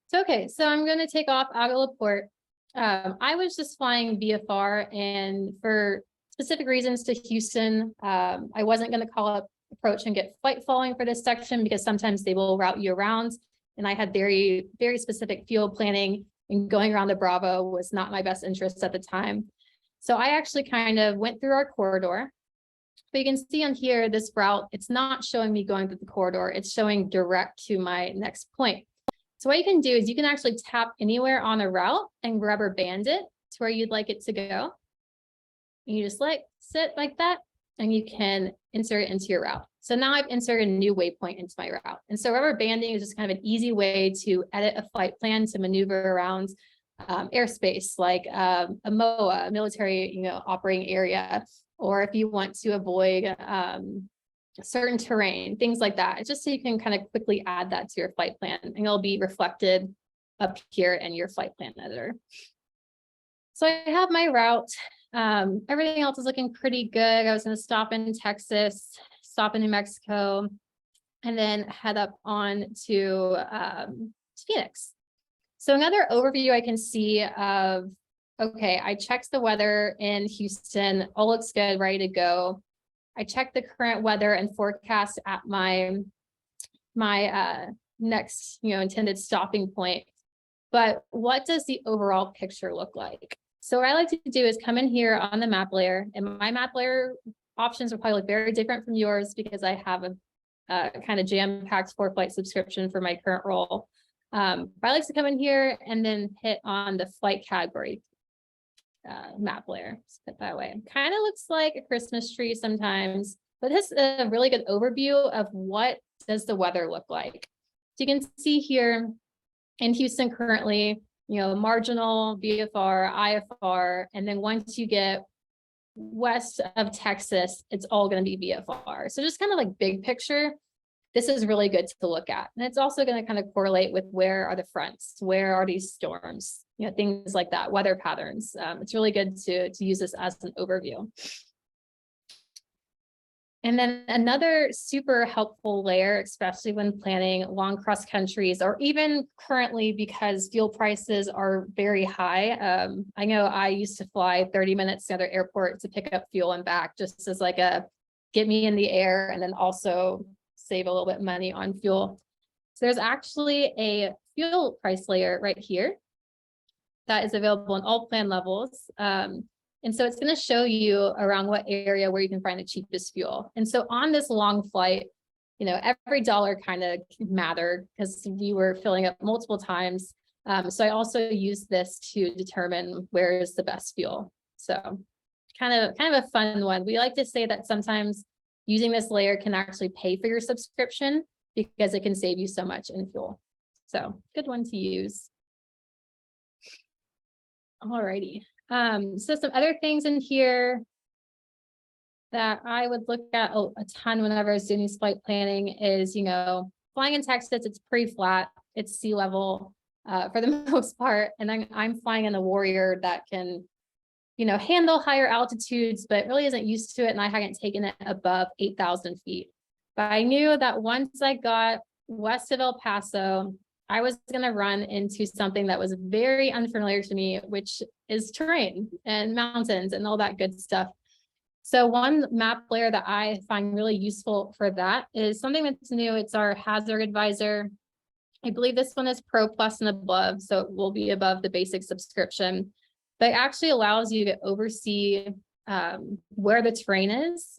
So, okay, so I'm going to take off out of Laporte. I was just flying VFR, and for specific reasons to Houston, I wasn't going to call up approach and get flight following for this section because sometimes they will route you around. And I had very, very specific field planning, and going around the Bravo was not my best interest at the time. So I actually kind of went through our corridor. But you can see on here, this route, it's not showing me going through the corridor. It's showing direct to my next point. So what you can do is you can actually tap anywhere on a route and rubber band it to where you'd like it to go. And you just like sit like that, and you can insert it into your route. So now I've inserted a new waypoint into my route. And so rubber banding is just kind of an easy way to edit a flight plan to maneuver around airspace, like a MOA, a military, operating area, or if you want to avoid certain terrain, things like that. It's just so you can kind of quickly add that to your flight plan, and it'll be reflected up here in your flight plan editor. So I have my route. Everything else is looking pretty good. I was going to stop in Texas, stop in New Mexico, and then head up on to Phoenix. So another overview I can see of okay, I checked the weather in Houston, all looks good, ready to go. I checked the current weather and forecast at my next, intended stopping point. But what does the overall picture look like? So what I like to do is come in here on the map layer, and my map layer options will probably look very different from yours because I have a kind of jam-packed ForeFlight subscription for my current role. But I like to come in here and then hit on the flight category map layer. Let's put it that way. Kind of looks like a Christmas tree sometimes, but this is a really good overview of what does the weather look like. So you can see here in Houston currently, marginal, VFR, IFR, and then once you get west of Texas, it's all going to be VFR. So just kind of like big picture, this is really good to look at. And it's also going to kind of correlate with where are the fronts, where are these storms, things like that, weather patterns. It's really good to use this as an overview. And then another super helpful layer, especially when planning long cross countries, or even currently because fuel prices are very high. I know I used to fly 30 minutes to another airport to pick up fuel and back, just as like a get me in the air and then also save a little bit of money on fuel. So there's actually a fuel price layer right here that is available in all plan levels. And so it's going to show you around what area where you can find the cheapest fuel. And so on this long flight, every dollar kind of mattered because we were filling up multiple times. So I also use this to determine where is the best fuel. So kind of a fun one. We like to say that sometimes using this layer can actually pay for your subscription because it can save you so much in fuel. So good one to use. Alrighty. So some other things in here that I would look at a ton whenever I was doing these flight planning is, flying in Texas, it's pretty flat. It's sea level for the most part. And then I'm flying in a Warrior that can, handle higher altitudes, but really isn't used to it. And I hadn't taken it above 8,000 feet. But I knew that once I got west of El Paso, I was going to run into something that was very unfamiliar to me, which is terrain and mountains and all that good stuff. So one map layer that I find really useful for that is something that's new. It's our hazard advisor. I believe this one is Pro Plus and above, so it will be above the basic subscription, but it actually allows you to oversee where the terrain is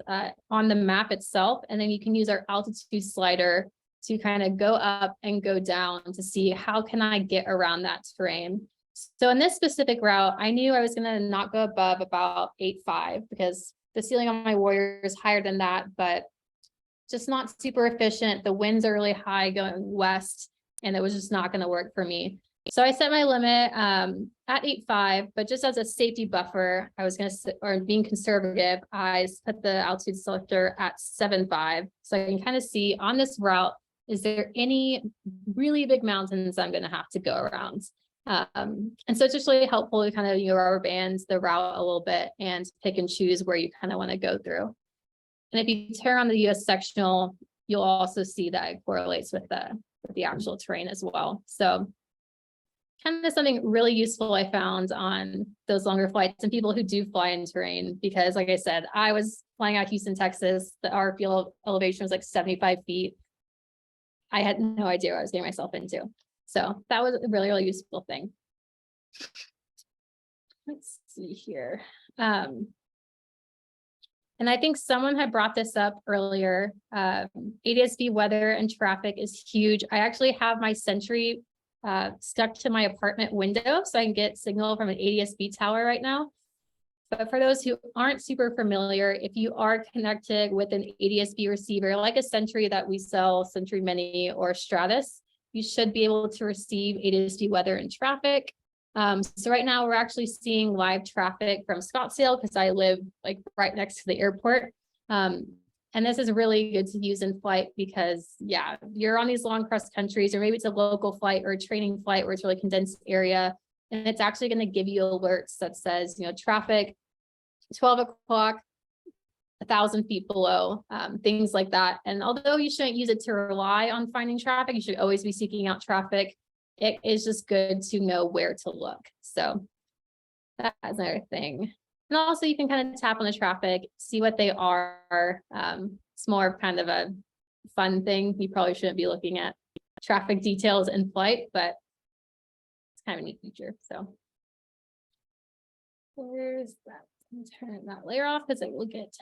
on the map itself. And then you can use our altitude slider to kind of go up and go down to see how can I get around that terrain. So in this specific route, I knew I was going to not go above about 8.5 because the ceiling on my Warrior is higher than that, but just not super efficient. The winds are really high going west, and it was just not going to work for me. So I set my limit at 8.5, but just as a safety buffer, I was going to, or being conservative, I put the altitude selector at 7.5. So I can kind of see on this route, is there any really big mountains I'm going to have to go around? And so it's just really helpful to kind of, rubber bands the route a little bit and pick and choose where you kind of want to go through. And if you turn on the US sectional, you'll also see that it correlates with the actual terrain as well. So kind of something really useful I found on those longer flights and people who do fly in terrain, because like I said, I was flying out of Houston, Texas. Our field elevation was like 75 feet. I had no idea what I was getting myself into. So that was a really, really useful thing. Let's see here. And I think someone had brought this up earlier. ADS-B weather and traffic is huge. I actually have my Sentry stuck to my apartment window so I can get signal from an ADS-B tower right now. But for those who aren't super familiar, if you are connected with an ADS-B receiver, like a Sentry that we sell, Sentry Mini or Stratus, you should be able to receive ADS-B weather and traffic. So right now we're actually seeing live traffic from Scottsdale because I live like right next to the airport. And this is really good to use in flight because yeah, you're on these long cross countries, or maybe it's a local flight or a training flight where it's really condensed area. And it's actually going to give you alerts that says, traffic, 12 o'clock, 1,000 feet below, things like that. And although you shouldn't use it to rely on finding traffic, you should always be seeking out traffic. It is just good to know where to look. So That's another thing. And also you can kind of tap on the traffic, see what they are. It's more of kind of a fun thing. You probably shouldn't be looking at traffic details in flight, but it's kind of a neat feature. So where's that? I'm turning that layer off because it will get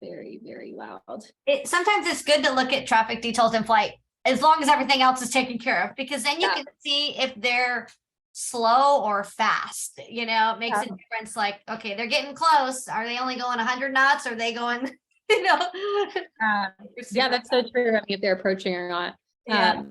very, very loud. Sometimes it's good to look at traffic details in flight, as long as everything else is taken care of, because then you Yeah. can see if they're slow or fast. You know, it makes a difference. Like, okay, they're getting close. Are they only going 100 knots? Or are they going, you know? Yeah, that's so true. I mean, if they're approaching or not. Yeah.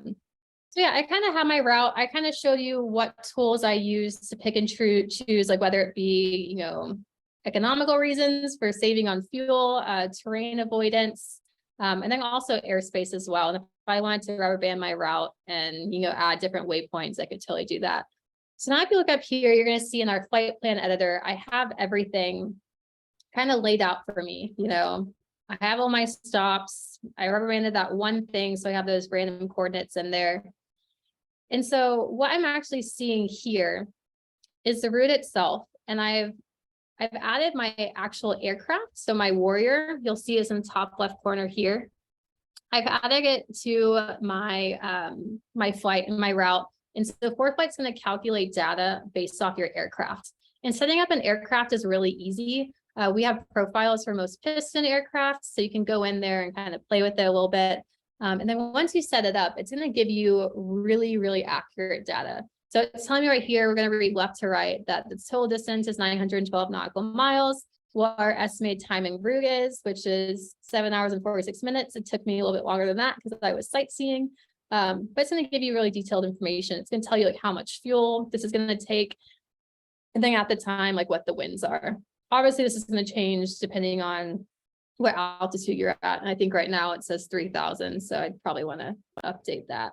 So yeah, I kind of have my route. I kind of showed you what tools I use to pick and choose, like whether it be, you know, economical reasons for saving on fuel, terrain avoidance, and then also airspace as well. And if I wanted to rubber band my route and, you know, add different waypoints, I could totally do that. So now if you look up here, you're going to see in our flight plan editor, I have everything kind of laid out for me. You know, I have all my stops. I rubber banded that one thing, so I have those random coordinates in there. And so what I'm actually seeing here is the route itself. And I've added my actual aircraft. So my Warrior, you'll see is in the top left corner here. I've added it to my my flight and my route. And so the ForeFlight's going to calculate data based off your aircraft. And setting up an aircraft is really easy. We have profiles for most piston aircraft, so you can go in there and kind of play with it a little bit. And then once you set it up, it's going to give you really, really accurate data. So it's telling me right here, we're going to read left to right that the total distance is 912 nautical miles. What our estimated time en route is, which is 7 hours and 46 minutes. It took me a little bit longer than that because I was sightseeing. But it's going to give you really detailed information. It's going to tell you like how much fuel this is going to take. And then at the time, like what the winds are. Obviously, this is going to change depending on what altitude you're at. And I think right now it says 3,000. So I'd probably want to update that.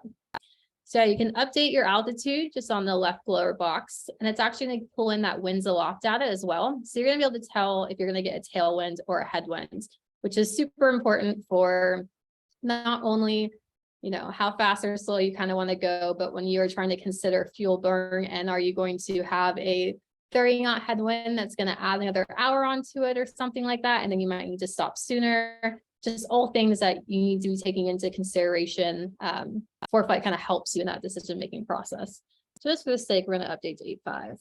So you can update your altitude just on the left lower box. And it's actually going to pull in that winds aloft data as well. So you're going to be able to tell if you're going to get a tailwind or a headwind, which is super important for not only, you know, how fast or slow you kind of want to go, but when you're trying to consider fuel burn and are you going to have a 30-knot headwind that's going to add another hour onto it or something like that. And then you might need to stop sooner. Just all things that you need to be taking into consideration. ForeFlight kind of helps you in that decision-making process. So just for the sake, we're going to update to 8.5.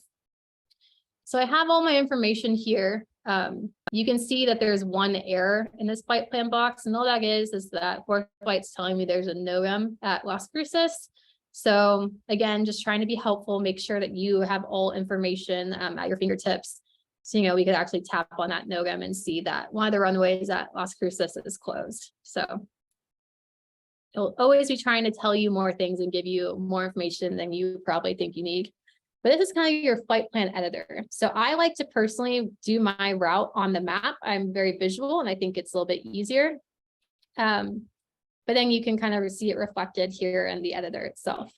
So I have all my information here. You can see that there's one error in this flight plan box. And all that is that ForeFlight's telling me there's a NOGAM at Las Cruces. So again, just trying to be helpful, make sure that you have all information at your fingertips. So, you know, we could actually tap on that NOGAM and see that one of the runways at Las Cruces is closed. So it'll always be trying to tell you more things and give you more information than you probably think you need. But this is kind of your flight plan editor. So I like to personally do my route on the map. I'm very visual and I think it's a little bit easier. But then you can kind of see it reflected here in the editor itself.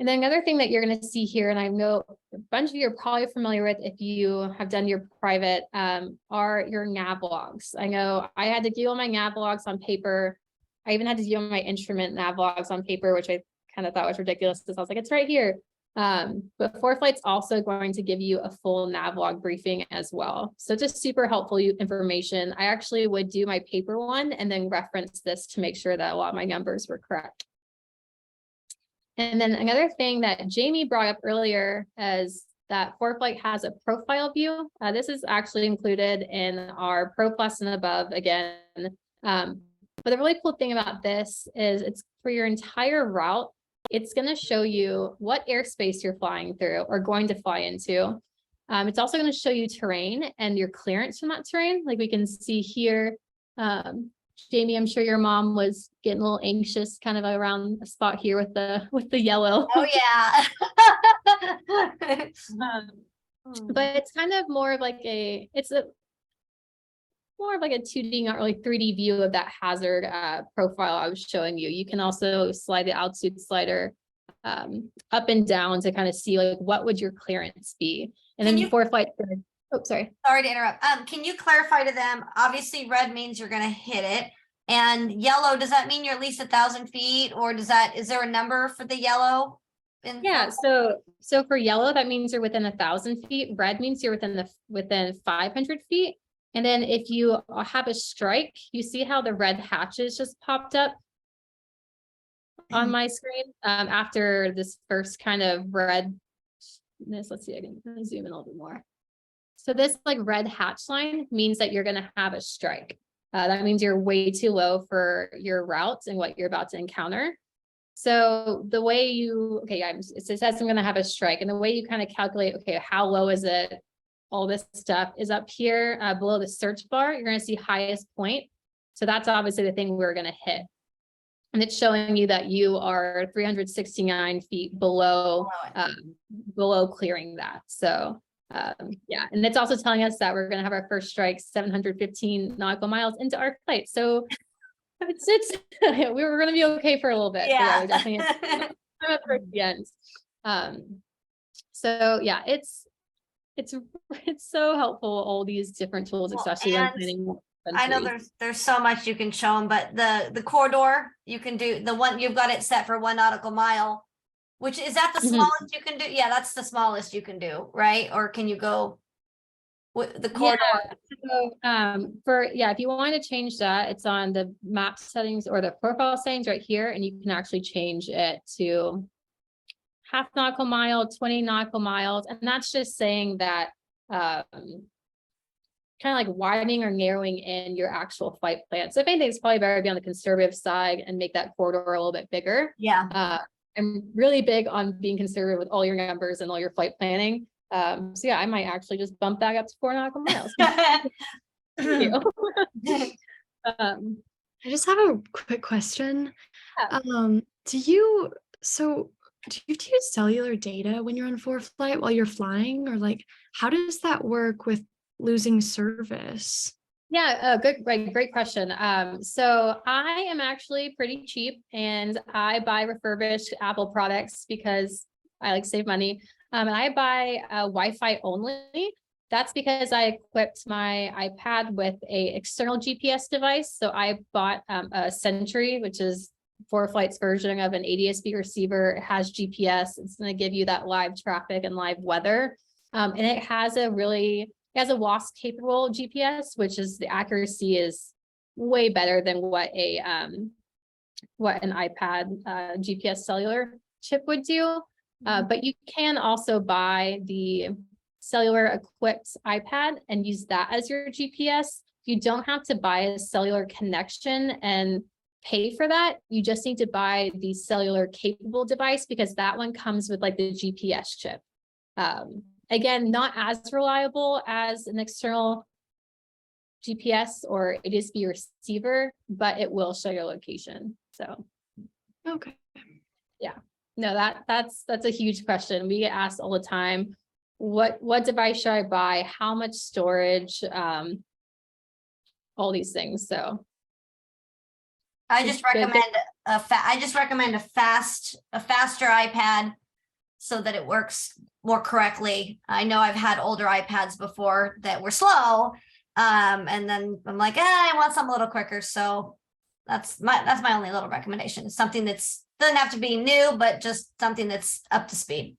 And then another thing that you're going to see here, and I know a bunch of you are probably familiar with if you have done your private, are your nav logs. I know I had to do all my nav logs on paper. I even had to do my instrument nav logs on paper, which I kind of thought was ridiculous because I was like, it's right here. But ForeFlight's also going to give you a full nav log briefing as well. So just super helpful information. I actually would do my paper one and then reference this to make sure that a lot of my numbers were correct. And then another thing that Jamie brought up earlier is that ForeFlight has a profile view. This is actually included in our Pro Plus and above again. But the really cool thing about this is it's for your entire route. It's going to show you what airspace you're flying through or going to fly into. It's also going to show you terrain and your clearance from that terrain. Like we can see here, Jamie, I'm sure your mom was getting a little anxious kind of around a spot here with the yellow. Oh yeah. But it's kind of more of like more of like a 2D, not really 3D view of that hazard profile I was showing you. You can also slide the altitude slider up and down to kind of see like what would your clearance be. And then ForeFlight, oh, sorry. Sorry to interrupt. Can you clarify to them, obviously red means you're going to hit it. And yellow, does that mean you're at least 1,000 feet or is there a number for the yellow? Yeah, so for yellow, that means you're within 1,000 feet. Red means you're within 500 feet. And then if you have a strike, you see how the red hatches just popped up on my screen after this first kind of red. Let's see, I can zoom in a little bit more. So this like red hatch line means that you're going to have a strike. That means you're way too low for your route and what you're about to encounter. So the way it says I'm going to have a strike, and the way you kind of calculate, okay, how low is it? All this stuff is up here below the search bar. You're going to see highest point. So that's obviously the thing we're going to hit. And it's showing you that you are 369 feet below clearing that. So yeah, and it's also telling us that we're going to have our first strike 715 nautical miles into our flight. So it's we were going to be okay for a little bit. Yeah. We definitely towards the end. So yeah, it's so helpful, all these different tools, Well, especially when and planning. I know there's so much you can show them, but the corridor, you can do the one, you've got it set for 1 nautical mile, which is that the Mhm. smallest you can do? Yeah, that's the smallest you can do, right? Or can you go with the corridor? Yeah, so if you want to change that, it's on the map settings or the profile settings right here, and you can actually change it to half nautical mile, 20 nautical miles, and that's just saying that kind of like widening or narrowing in your actual flight plan. So if anything, it's probably better to be on the conservative side and make that corridor a little bit bigger. Yeah. I'm really big on being conservative with all your numbers and all your flight planning. So yeah, I might actually just bump that up to 4 nautical miles. Thank you. I just have a quick question. Yeah. Do you use cellular data when you're on ForeFlight while you're flying, or like how does that work with losing service? Yeah, great question. So I am actually pretty cheap, and I buy refurbished Apple products because I like save money. And I buy Wi-Fi only. That's because I equipped my iPad with a external GPS device. So I bought a Sentry, which is ForeFlight's version of an ADS-B receiver. It has GPS. It's going to give you that live traffic and live weather. And it has a WASP capable GPS, which is the accuracy is way better than what an iPad GPS cellular chip would do. But you can also buy the cellular equipped iPad and use that as your GPS. You don't have to buy a cellular connection and pay for that. You just need to buy the cellular capable device, because that one comes with like the GPS chip. Again, not as reliable as an external GPS or ADS-B receiver, but it will show your location. So, Okay. yeah, no, that's a huge question. We get asked all the time, what device should I buy? How much storage? All these things. So I just recommend a faster iPad so that it works more correctly. I know I've had older iPads before that were slow. And then I'm like, I want something a little quicker. So that's my only little recommendation. Something that's doesn't have to be new, but just something that's up to speed.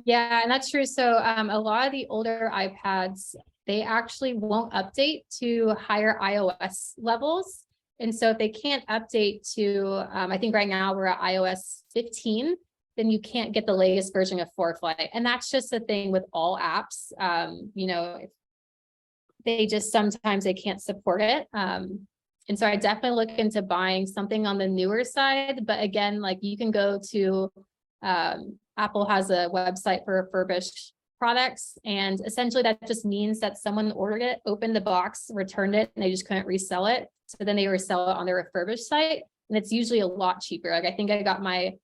yeah, and that's true. So a lot of the older iPads, they actually won't update to higher iOS levels. And so if they can't update to, I think right now we're at iOS 15, then you can't get the latest version of ForeFlight. And that's just the thing with all apps. They just sometimes they can't support it. And so I definitely look into buying something on the newer side. But again, like you can go to Apple has a website for refurbished products. And essentially that just means that someone ordered it, opened the box, returned it, and they just couldn't resell it. So then they resell it on their refurbished site. And it's usually a lot cheaper. Like I think I got my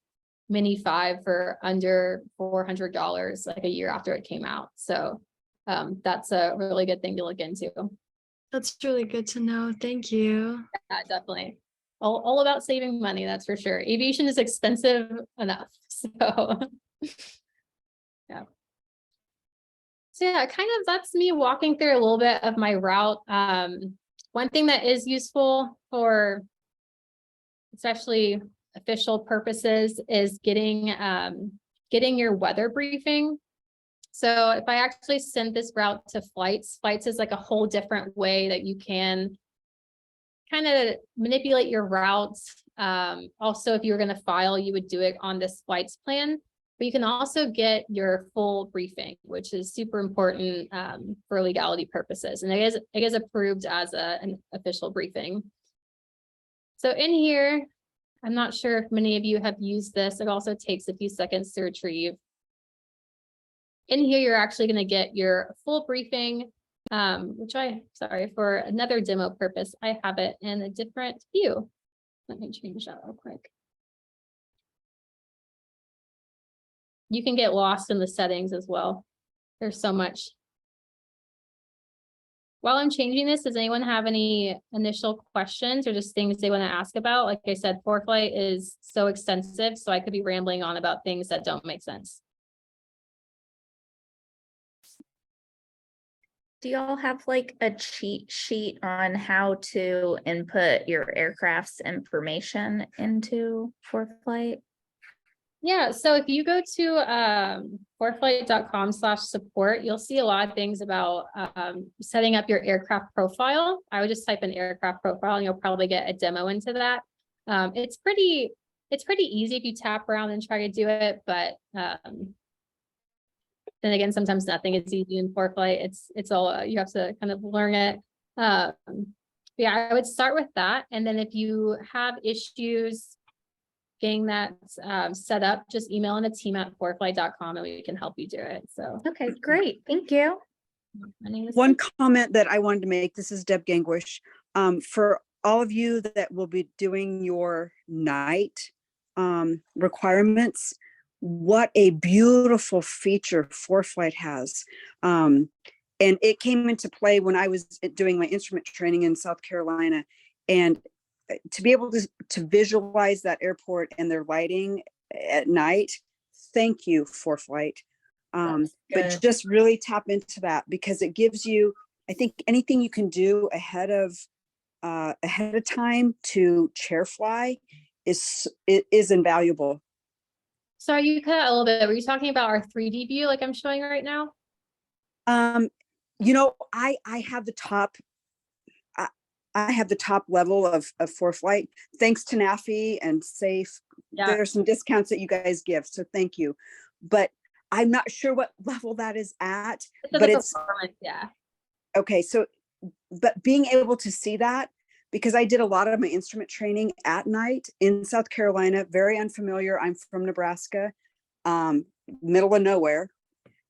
Mini 5 for under $400 like a year after it came out. So that's a really good thing to look into. That's really good to know. Thank you. Yeah, definitely. All about saving money, that's for sure. Aviation is expensive enough. So yeah. So yeah, kind of that's me walking through a little bit of my route. One thing that is useful for especially official purposes is getting getting your weather briefing. So if I actually send this route to Flights, Flights is like a whole different way that you can kind of manipulate your routes. Also, if you were going to file, you would do it on this Flights plan, but you can also get your full briefing, which is super important for legality purposes. And it is approved as an official briefing. So in here, I'm not sure if many of you have used this. It also takes a few seconds to retrieve. In here, you're actually going to get your full briefing, which sorry, for another demo purpose, I have it in a different view. Let me change that real quick. You can get lost in the settings as well. There's so much. While I'm changing this, does anyone have any initial questions or just things they want to ask about? Like I said, ForeFlight is so extensive, so I could be rambling on about things that don't make sense. Do y'all have like a cheat sheet on how to input your aircraft's information into ForeFlight? Yeah, so if you go to foreflight.com/support, you'll see a lot of things about setting up your aircraft profile. I would just type in aircraft profile and you'll probably get a demo into that. It's pretty easy if you tap around and try to do it, but then again, sometimes nothing is easy in ForeFlight. It's all you have to kind of learn it. Yeah, I would start with that, and then if you have issues getting that set up, just email in a team at foreflight.com and we can help you do it. So Okay, great. Thank you. my name is One comment that I wanted to make, this is Deb Gangwish. For all of you that will be doing your night requirements, what a beautiful feature ForeFlight has. And it came into play when I was doing my instrument training in South Carolina. And to be able to visualize that airport and their lighting at night, thank you, ForeFlight. But just really tap into that, because it gives you, I think, anything you can do ahead of time to chair fly is invaluable. Sorry, you cut out a little bit. Were you talking about our 3D view like I'm showing right now? You know, I have the top. I have the top level of ForeFlight, thanks to NAFI and SAFE. Yeah. There are some discounts that you guys give, so thank you. But I'm not sure what level that is at. But it's yeah. Okay, so, but being able to see that, because I did a lot of my instrument training at night in South Carolina, very unfamiliar. I'm from Nebraska, middle of nowhere.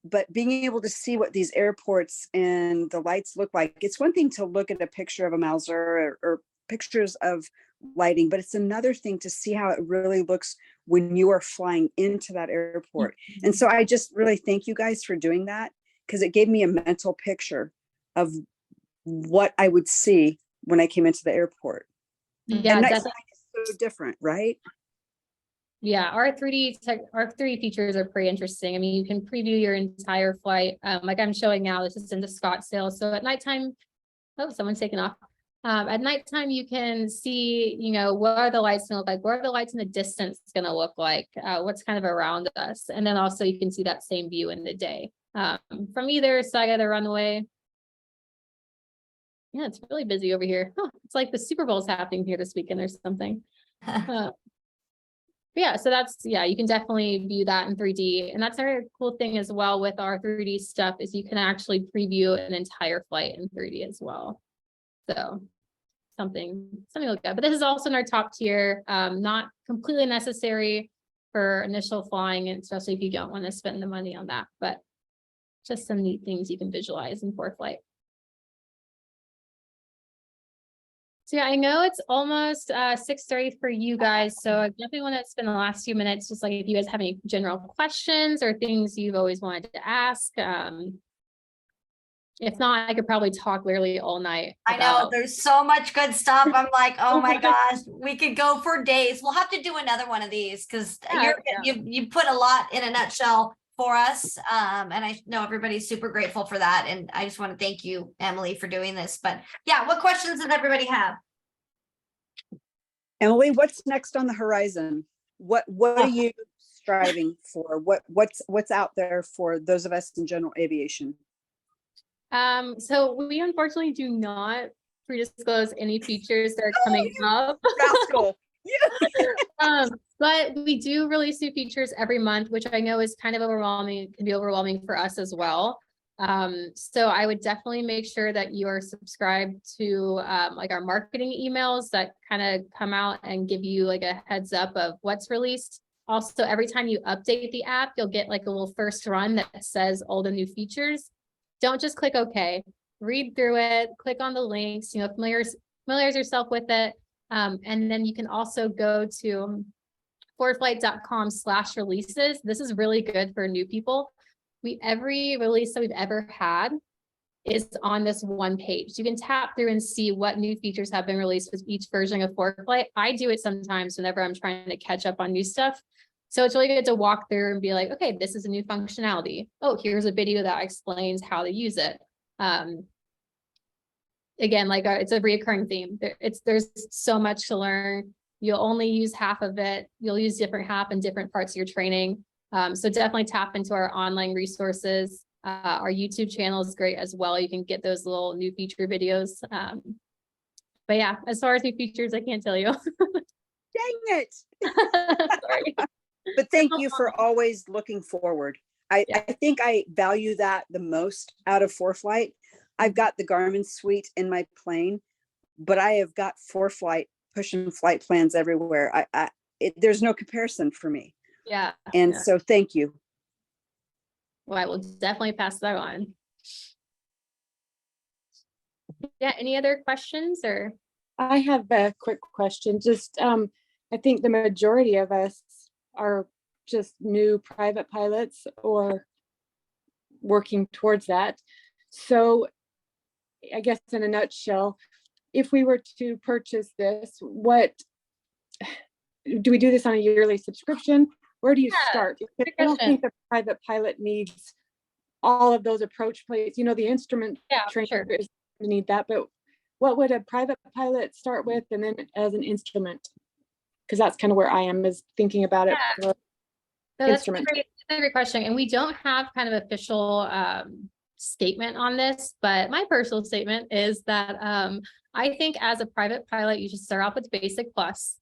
But being able to see what these airports and the lights look like, it's one thing to look at a picture of a Mauser or pictures of lighting, but it's another thing to see how it really looks when you are flying into that airport. And so I just really thank you guys for doing that, because it gave me a mental picture of what I would see when I came into the airport. Yeah, and that's so different, right? Yeah, our 3D features are pretty interesting. I mean, you can preview your entire flight. Like I'm showing now, this is into Scottsdale. So at nighttime, oh, someone's taking off. At nighttime, you can see, you know, what are the lights gonna look like? What are the lights in the distance gonna look like? What's kind of around us? And then also you can see that same view in the day from either side of the runway. Yeah, it's really busy over here. Oh, it's like the Super Bowl is happening here this weekend or something. Yeah, so that's, yeah, you can definitely view that in 3D. And that's our cool thing as well with our 3D stuff, is you can actually preview an entire flight in 3D as well. So something to look at. But this is also in our top tier, not completely necessary for initial flying, and especially if you don't want to spend the money on that, but just some neat things you can visualize in ForeFlight. So yeah, I know it's almost 6:30 for you guys, so I definitely want to spend the last few minutes just like if you guys have any general questions or things you've always wanted to ask. If not, I could probably talk literally all night. I know there's so much good stuff. I'm like, oh my gosh, we could go for days. We'll have to do another one of these, because you put a lot in a nutshell for us. And I know everybody's super grateful for that. And I just want to thank you, Emily, for doing this. But yeah, what questions does everybody have? Emily, what's next on the horizon? What are you striving for? What's out there for those of us in general aviation? So we unfortunately do not pre-disclose any features that are coming up. Rascal. But we do release new features every month, which I know is kind of overwhelming. It can be overwhelming for us as well. So I would definitely make sure that you are subscribed to like our marketing emails that kind of come out and give you like a heads up of what's released. Also, every time you update the app, you'll get like a little first run that says all the new features. Don't just click OK. Read through it, click on the links, familiarize yourself with it. And then you can also go to forwardflight.com/releases. This is really good for new people. Every release that we've ever had is on this one page. You can tap through and see what new features have been released with each version of ForwardFlight. I do it sometimes whenever I'm trying to catch up on new stuff. So it's really good to walk through and be like, okay, this is a new functionality. Oh, here's a video that explains how to use it. Again, like it's a reoccurring theme. There's so much to learn. You'll only use half of it. You'll use different half in different parts of your training. So definitely tap into our online resources. Our YouTube channel is great as well. You can get those little new feature videos. But yeah, as far as new features, I can't tell you. Dang it. Sorry. But thank you for always looking forward. I think I value that the most out of ForFlight. I've got the Garmin suite in my plane, but I have got ForFlight pushing flight plans everywhere. There's no comparison for me. Yeah. And so thank you. Well, I will definitely pass that on. Yeah, any other questions or? I have a quick question. Just, I think the majority of us are just new private pilots or working towards that. So I guess in a nutshell, if we were to purchase this, what do we do this on a yearly subscription? Where do you start? Because I don't think the private pilot needs all of those approach plates. The instrument trainer is going to need that, but what would a private pilot start with and then as an instrument? Because that's kind of where I am, is thinking about it. No, that's a great question. And we don't have kind of official statement on this, but my personal statement is that I think as a private pilot, you should start off with Basic Plus.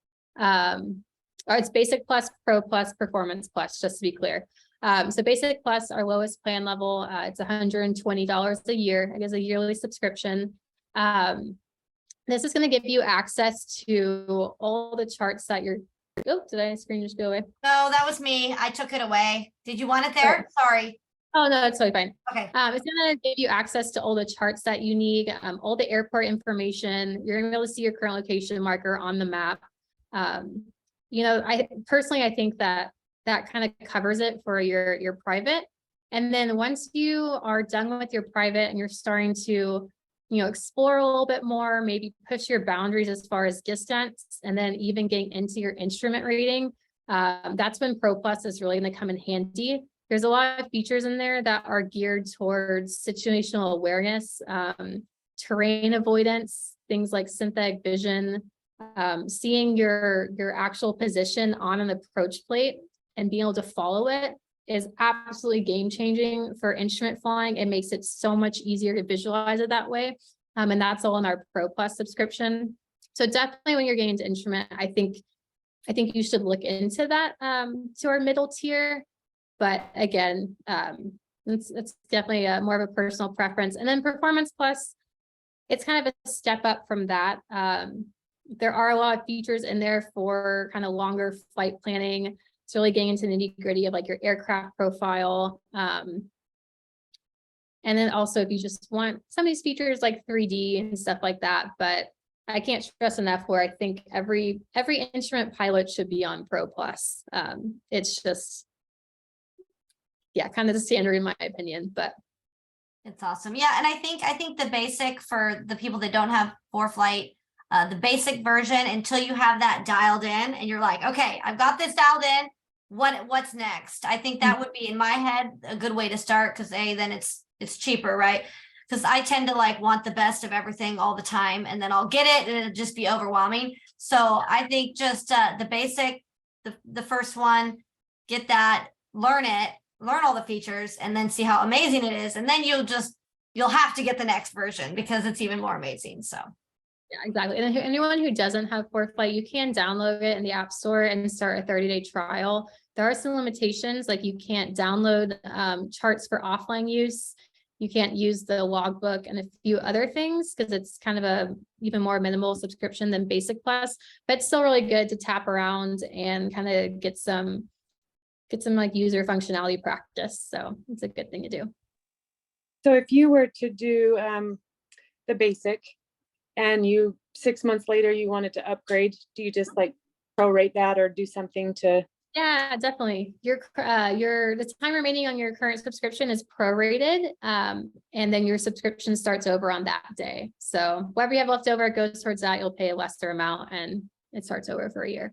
Or it's Basic Plus, Pro Plus, Performance Plus, just to be clear. So Basic Plus, our lowest plan level, it's $120 a year. I guess a yearly subscription. This is going to give you access to all the charts that you're. Oh, did my screen just go away? No, that was me. I took it away. Did you want it there? Sorry. Oh, no, it's totally fine. Okay. It's going to give you access to all the charts that you need, all the airport information. You're going to be able to see your current location marker on the map. I personally think that kind of covers it for your private. And then once you are done with your private and you're starting to, explore a little bit more, maybe push your boundaries as far as distance, and then even getting into your instrument rating, that's when Pro Plus is really going to come in handy. There's a lot of features in there that are geared towards situational awareness, terrain avoidance, things like synthetic vision, seeing your actual position on an approach plate and being able to follow it is absolutely game changing for instrument flying. It makes it so much easier to visualize it that way. And that's all in our Pro Plus subscription. So definitely when you're getting into instrument, I think you should look into that to our middle tier. But again, it's definitely more of a personal preference. And then Performance Plus, it's kind of a step up from that. There are a lot of features in there for kind of longer flight planning. It's really getting into the nitty-gritty of like your aircraft profile. And then also if you just want some of these features like 3D and stuff like that, but I can't stress enough where I think every instrument pilot should be on Pro Plus. It's just, kind of the standard in my opinion, but. It's awesome. Yeah. And I think the basic for the people that don't have ForFlight, the basic version, until you have that dialed in and you're like, okay, I've got this dialed in. What's next? I think that would be in my head a good way to start, because then it's cheaper, right? Because I tend to want the best of everything all the time, and then I'll get it and it'll just be overwhelming. So I think just the basic, the first one, get that, learn all the features, and then see how amazing it is. And then you'll have to get the next version because it's even more amazing. So Yeah, exactly. And anyone who doesn't have FourFlight, you can download it in the App Store and start a 30-day trial. There are some limitations, like you can't download charts for offline use. You can't use the logbook and a few other things because it's kind of a even more minimal subscription than Basic Plus, but it's still really good to tap around and kind of get some like user functionality practice. So it's a good thing to do. So if you were to do the basic and 6 months later you wanted to upgrade, do you just like prorate that or do something to? Yeah, definitely. The time remaining on your current subscription is prorated, and then your subscription starts over on that day. So whatever you have left over goes towards that. You'll pay a lesser amount, and it starts over for a year.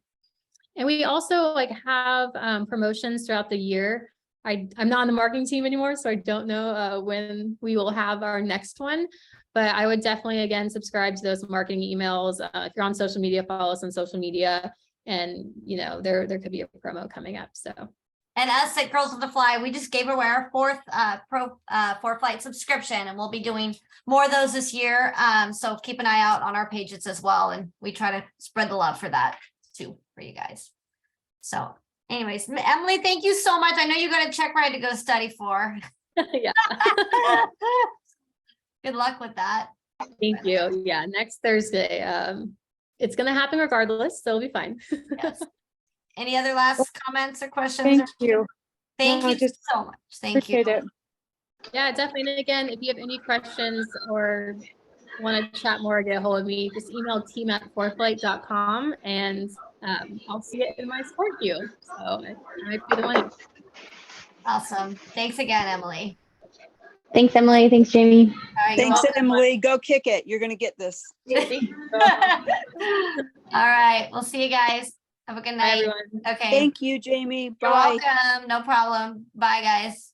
And we also have promotions throughout the year. I'm not on the marketing team anymore, so I don't know when we will have our next one. But I would definitely, again, subscribe to those marketing emails. If you're on social media, follow us on social media. And there could be a promo coming up. So, and us at Girls with the Fly, we just gave away our fourth FourFlight subscription, and we'll be doing more of those this year. So keep an eye out on our pages as well, and we try to spread the love for that too for you guys. So, anyways, Emily, thank you so much. I know you got a check ride to go study for. yeah. Good luck with that. Thank you. Yeah, next Thursday. It's going to happen regardless, so it'll be fine. Yes. Any other last comments or questions? Thank you. Thank you just so much. Thank you. Appreciate it. Yeah, definitely. And again, if you have any questions or want to chat more, get a hold of me, just email team@fourflight.com and I'll see it in my support queue. So I might be the one. Awesome. Thanks again, Emily. Thanks, Emily. Thanks, Jamie. All right, you're Thanks, welcome. Emily. Go kick it. You're going to get this. All right. We'll see you guys. Have a good Bye, night. everyone. Okay. Thank you, Jamie. You're Bye. welcome. No problem. Bye, guys.